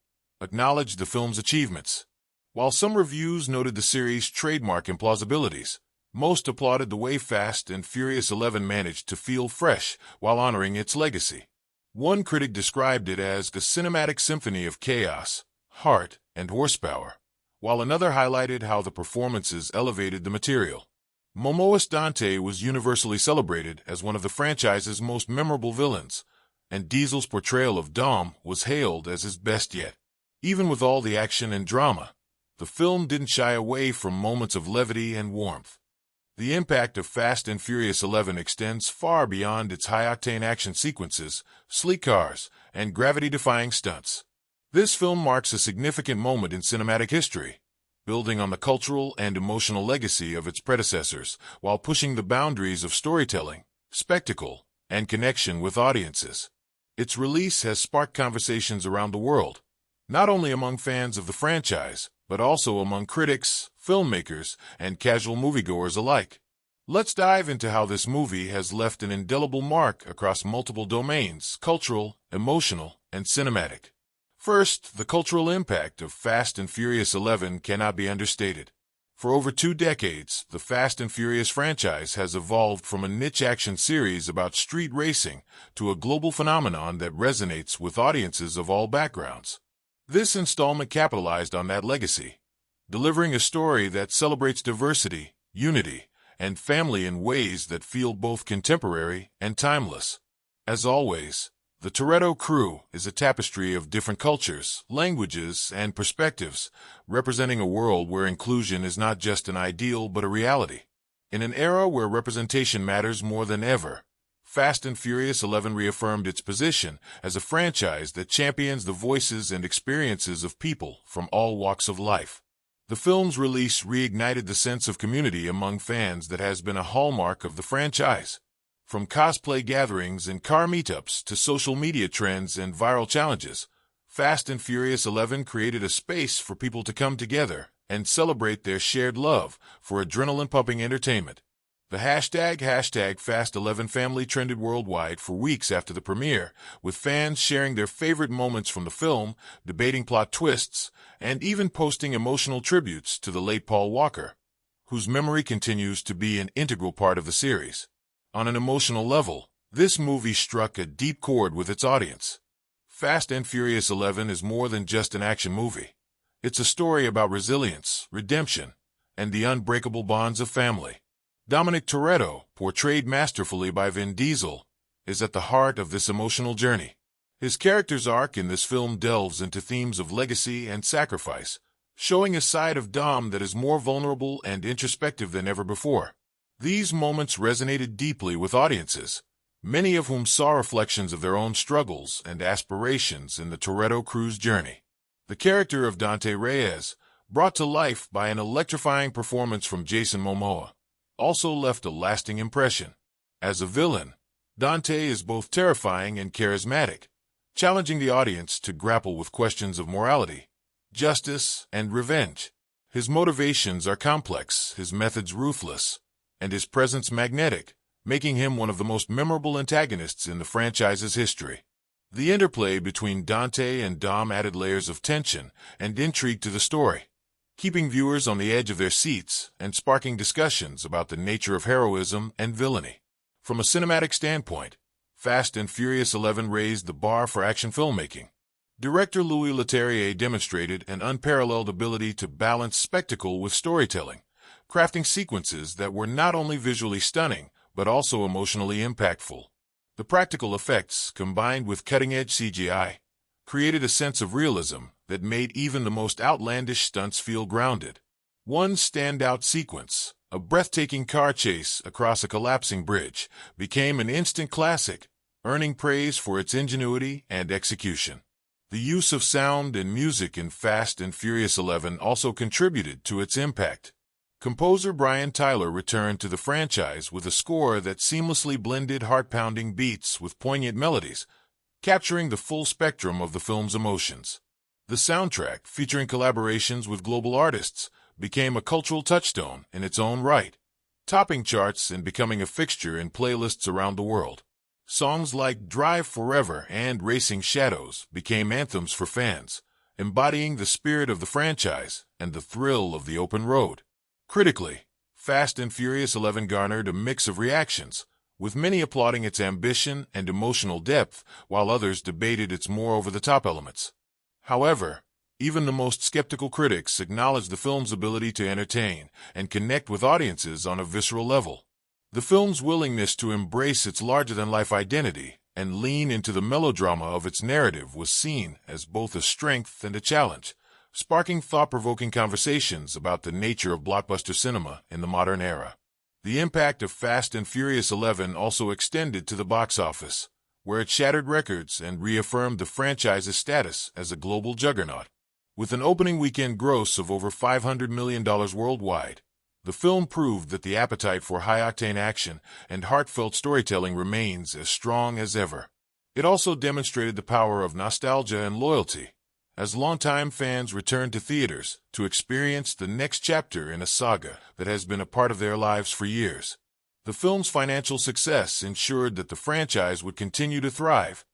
acknowledged the film's achievements. While some reviews noted the series' trademark implausibilities, most applauded the way Fast and Furious 11 managed to feel fresh while honoring its legacy. One critic described it as a cinematic symphony of chaos, heart, and horsepower, while another highlighted how the performances elevated the material. Momoa's Dante was universally celebrated as one of the franchise's most memorable villains, and Diesel's portrayal of Dom was hailed as his best yet. Even with all the action and drama, the film didn't shy away from moments of levity and warmth. The impact of Fast and Furious 11 extends far beyond its high-octane action sequences, sleek cars, and gravity-defying stunts. This film marks a significant moment in cinematic history, building on the cultural and emotional legacy of its predecessors while pushing the boundaries of storytelling, spectacle, and connection with audiences. Its release has sparked conversations around the world, not only among fans of the franchise, but also among critics, filmmakers, and casual moviegoers alike. Let's dive into how this movie has left an indelible mark across multiple domains: cultural, emotional, and cinematic. First, the cultural impact of Fast and Furious 11 cannot be understated. For over 2 decades, the Fast and Furious franchise has evolved from a niche action series about street racing to a global phenomenon that resonates with audiences of all backgrounds. This installment capitalized on that legacy, delivering a story that celebrates diversity, unity, and family in ways that feel both contemporary and timeless. As always, the Toretto crew is a tapestry of different cultures, languages, and perspectives, representing a world where inclusion is not just an ideal but a reality. In an era where representation matters more than ever, Fast and Furious 11 reaffirmed its position as a franchise that champions the voices and experiences of people from all walks of life. The film's release reignited the sense of community among fans that has been a hallmark of the franchise. From cosplay gatherings and car meetups to social media trends and viral challenges, Fast and Furious 11 created a space for people to come together and celebrate their shared love for adrenaline-pumping entertainment. The hashtag Fast11 family trended worldwide for weeks after the premiere, with fans sharing their favorite moments from the film, debating plot twists, and even posting emotional tributes to the late Paul Walker, whose memory continues to be an integral part of the series. On an emotional level, this movie struck a deep chord with its audience. Fast and Furious 11 is more than just an action movie. It's a story about resilience, redemption, and the unbreakable bonds of family. Dominic Toretto, portrayed masterfully by Vin Diesel, is at the heart of this emotional journey. His character's arc in this film delves into themes of legacy and sacrifice, showing a side of Dom that is more vulnerable and introspective than ever before. These moments resonated deeply with audiences, many of whom saw reflections of their own struggles and aspirations in the Toretto crew's journey. The character of Dante Reyes, brought to life by an electrifying performance from Jason Momoa, also left a lasting impression. As a villain, Dante is both terrifying and charismatic, challenging the audience to grapple with questions of morality, justice, and revenge. His motivations are complex, his methods ruthless, and his presence magnetic, making him one of the most memorable antagonists in the franchise's history. The interplay between Dante and Dom added layers of tension and intrigue to the story, keeping viewers on the edge of their seats and sparking discussions about the nature of heroism and villainy. From a cinematic standpoint, Fast and Furious 11 raised the bar for action filmmaking. Director Leterrier demonstrated an unparalleled ability to balance spectacle with storytelling, crafting sequences that were not only visually stunning, but also emotionally impactful. The practical effects, combined with cutting-edge CGI, created a sense of realism that made even the most outlandish stunts feel grounded. One standout sequence, a breathtaking car chase across a collapsing bridge, became an instant classic, earning praise for its ingenuity and execution. The use of sound and music in Fast and Furious 11 also contributed to its impact. Composer Brian Tyler returned to the franchise with a score that seamlessly blended heart-pounding beats with poignant melodies, capturing the full spectrum of the film's emotions. The soundtrack, featuring collaborations with global artists, became a cultural touchstone in its own right, topping charts and becoming a fixture in playlists around the world. Songs like Drive Forever and Racing Shadows became anthems for fans, embodying the spirit of the franchise and the thrill of the open road. Critically, Fast and Furious 11 garnered a mix of reactions, with many applauding its ambition and emotional depth, while others debated its more over-the-top elements. However, even the most skeptical critics acknowledged the film's ability to entertain and connect with audiences on a visceral level. The film's willingness to embrace its larger-than-life identity and lean into the melodrama of its narrative was seen as both a strength and a challenge, sparking thought-provoking conversations about the nature of blockbuster cinema in the modern era. The impact of Fast and Furious 11 also extended to the box office, where it shattered records and reaffirmed the franchise's status as a global juggernaut. With an opening weekend gross of over $500 million worldwide, the film proved that the appetite for high-octane action and heartfelt storytelling remains as strong as ever. It also demonstrated the power of nostalgia and loyalty, as longtime fans returned to theaters to experience the next chapter in a saga that has been a part of their lives for years. The film's financial success ensured that the franchise would continue to thrive,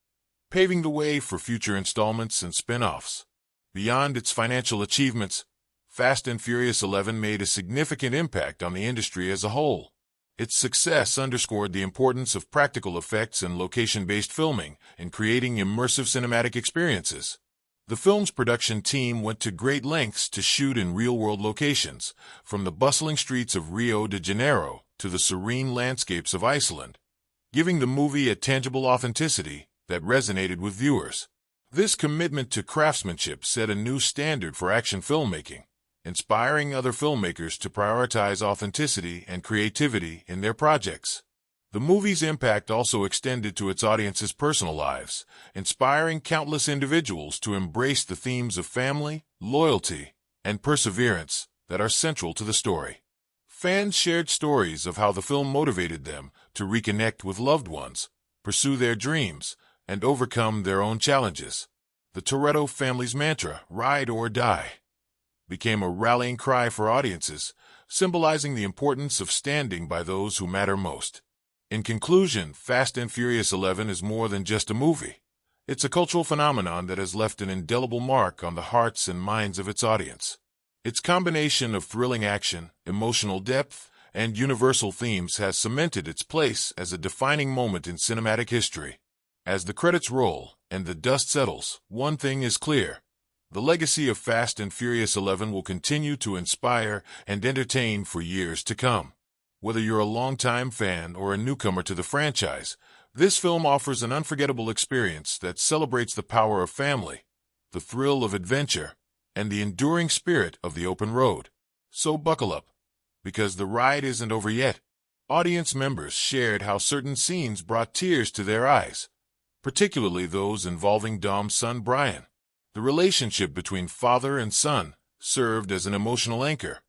paving the way for future installments and spin-offs. Beyond its financial achievements, Fast and Furious 11 made a significant impact on the industry as a whole. Its success underscored the importance of practical effects and location-based filming in creating immersive cinematic experiences. The film's production team went to great lengths to shoot in real-world locations, from the bustling streets of Rio de Janeiro to the serene landscapes of Iceland, giving the movie a tangible authenticity that resonated with viewers. This commitment to craftsmanship set a new standard for action filmmaking, inspiring other filmmakers to prioritize authenticity and creativity in their projects. The movie's impact also extended to its audience's personal lives, inspiring countless individuals to embrace the themes of family, loyalty, and perseverance that are central to the story. Fans shared stories of how the film motivated them to reconnect with loved ones, pursue their dreams, and overcome their own challenges. The Toretto family's mantra, "Ride or Die," became a rallying cry for audiences, symbolizing the importance of standing by those who matter most. In conclusion, Fast and Furious 11 is more than just a movie. It's a cultural phenomenon that has left an indelible mark on the hearts and minds of its audience. Its combination of thrilling action, emotional depth, and universal themes has cemented its place as a defining moment in cinematic history. As the credits roll and the dust settles, one thing is clear. The legacy of Fast and Furious 11 will continue to inspire and entertain for years to come. Whether you're a longtime fan or a newcomer to the franchise, this film offers an unforgettable experience that celebrates the power of family, the thrill of adventure, and the enduring spirit of the open road. So buckle up, because the ride isn't over yet. Audience members shared how certain scenes brought tears to their eyes, particularly those involving Dom's son Brian. The relationship between father and son served as an emotional anchor,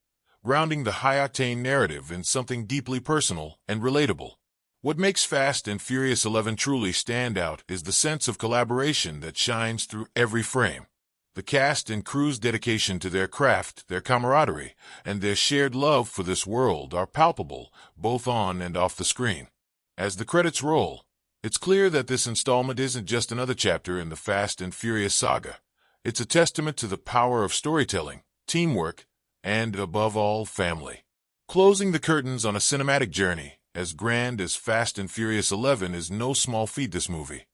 grounding the high-octane narrative in something deeply personal and relatable. What makes Fast and Furious 11 truly stand out is the sense of collaboration that shines through every frame. The cast and crew's dedication to their craft, their camaraderie, and their shared love for this world are palpable, both on and off the screen. As the credits roll, it's clear that this installment isn't just another chapter in the Fast and Furious saga. It's a testament to the power of storytelling, teamwork, and, above all, family. Closing the curtains on a cinematic journey as grand as Fast and Furious 11 is no small feat. This movie,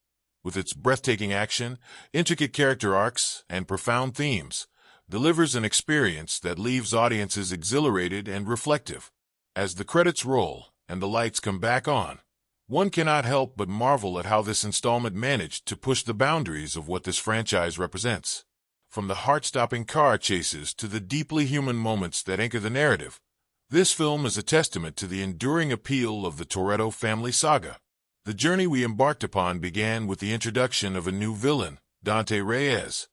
with its breathtaking action, intricate character arcs, and profound themes, delivers an experience that leaves audiences exhilarated and reflective. As the credits roll and the lights come back on, one cannot help but marvel at how this installment managed to push the boundaries of what this franchise represents. From the heart-stopping car chases to the deeply human moments that anchor the narrative, this film is a testament to the enduring appeal of the Toretto family saga. The journey we embarked upon began with the introduction of a new villain, Dante Reyes,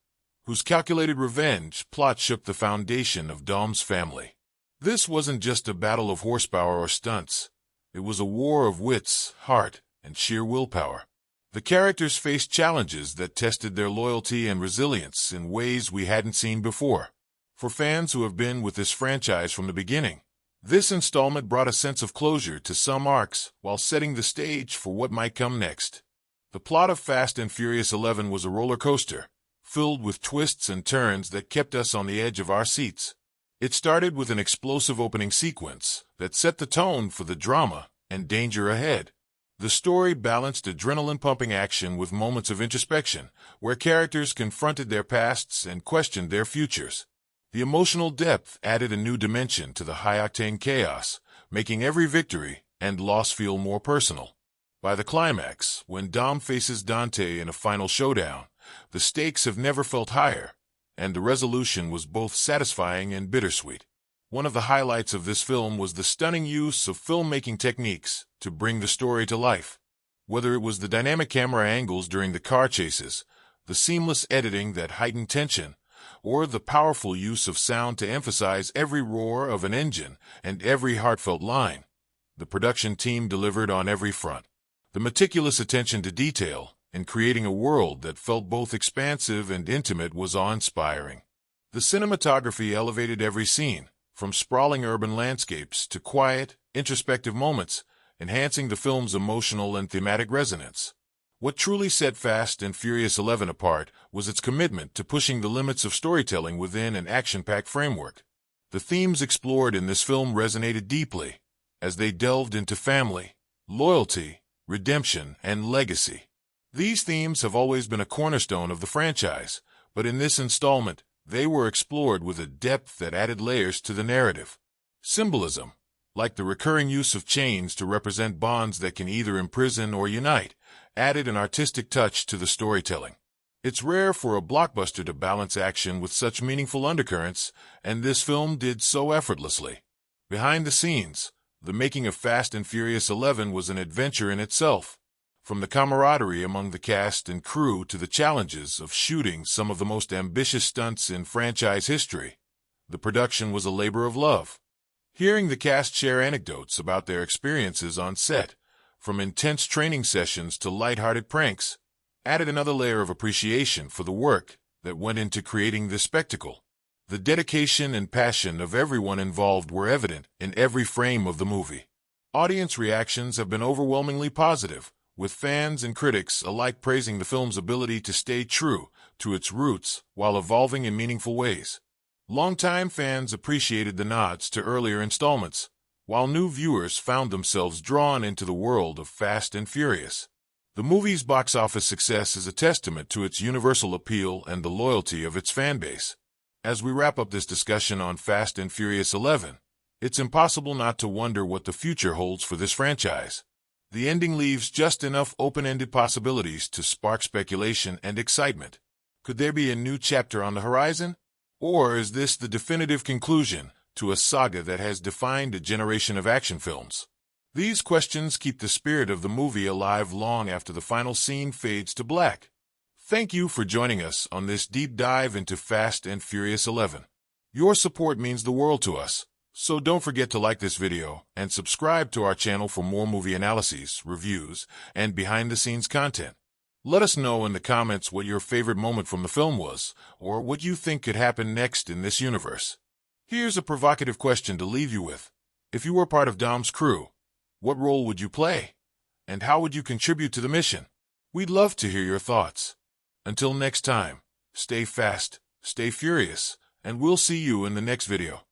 whose calculated revenge plot shook the foundation of Dom's family. This wasn't just a battle of horsepower or stunts. It was a war of wits, heart, and sheer willpower. The characters faced challenges that tested their loyalty and resilience in ways we hadn't seen before. For fans who have been with this franchise from the beginning, this installment brought a sense of closure to some arcs while setting the stage for what might come next. The plot of Fast and Furious 11 was a roller coaster, filled with twists and turns that kept us on the edge of our seats. It started with an explosive opening sequence that set the tone for the drama and danger ahead. The story balanced adrenaline-pumping action with moments of introspection, where characters confronted their pasts and questioned their futures. The emotional depth added a new dimension to the high-octane chaos, making every victory and loss feel more personal. By the climax, when Dom faces Dante in a final showdown, the stakes have never felt higher, and the resolution was both satisfying and bittersweet. One of the highlights of this film was the stunning use of filmmaking techniques to bring the story to life. Whether it was the dynamic camera angles during the car chases, the seamless editing that heightened tension, or the powerful use of sound to emphasize every roar of an engine and every heartfelt line, the production team delivered on every front. The meticulous attention to detail in creating a world that felt both expansive and intimate was awe-inspiring. The cinematography elevated every scene, from sprawling urban landscapes to quiet, introspective moments, enhancing the film's emotional and thematic resonance. What truly set Fast and Furious 11 apart was its commitment to pushing the limits of storytelling within an action-packed framework. The themes explored in this film resonated deeply, as they delved into family, loyalty, redemption, and legacy. These themes have always been a cornerstone of the franchise, but in this installment, they were explored with a depth that added layers to the narrative. Symbolism, like the recurring use of chains to represent bonds that can either imprison or unite, added an artistic touch to the storytelling. It's rare for a blockbuster to balance action with such meaningful undercurrents, and this film did so effortlessly. Behind the scenes, the making of Fast and Furious 11 was an adventure in itself. From the camaraderie among the cast and crew to the challenges of shooting some of the most ambitious stunts in franchise history, the production was a labor of love. Hearing the cast share anecdotes about their experiences on set, from intense training sessions to lighthearted pranks, added another layer of appreciation for the work that went into creating this spectacle. The dedication and passion of everyone involved were evident in every frame of the movie. Audience reactions have been overwhelmingly positive, with fans and critics alike praising the film's ability to stay true to its roots while evolving in meaningful ways. Longtime fans appreciated the nods to earlier installments, while new viewers found themselves drawn into the world of Fast and Furious. The movie's box office success is a testament to its universal appeal and the loyalty of its fanbase. As we wrap up this discussion on Fast and Furious 11, it's impossible not to wonder what the future holds for this franchise. The ending leaves just enough open-ended possibilities to spark speculation and excitement. Could there be a new chapter on the horizon? Or is this the definitive conclusion to a saga that has defined a generation of action films? These questions keep the spirit of the movie alive long after the final scene fades to black. Thank you for joining us on this deep dive into Fast and Furious 11. Your support means the world to us, so don't forget to like this video and subscribe to our channel for more movie analyses, reviews, and behind-the-scenes content. Let us know in the comments what your favorite moment from the film was, or what you think could happen next in this universe. Here's a provocative question to leave you with. If you were part of Dom's crew, what role would you play? And how would you contribute to the mission? We'd love to hear your thoughts. Until next time, stay fast, stay furious, and we'll see you in the next video.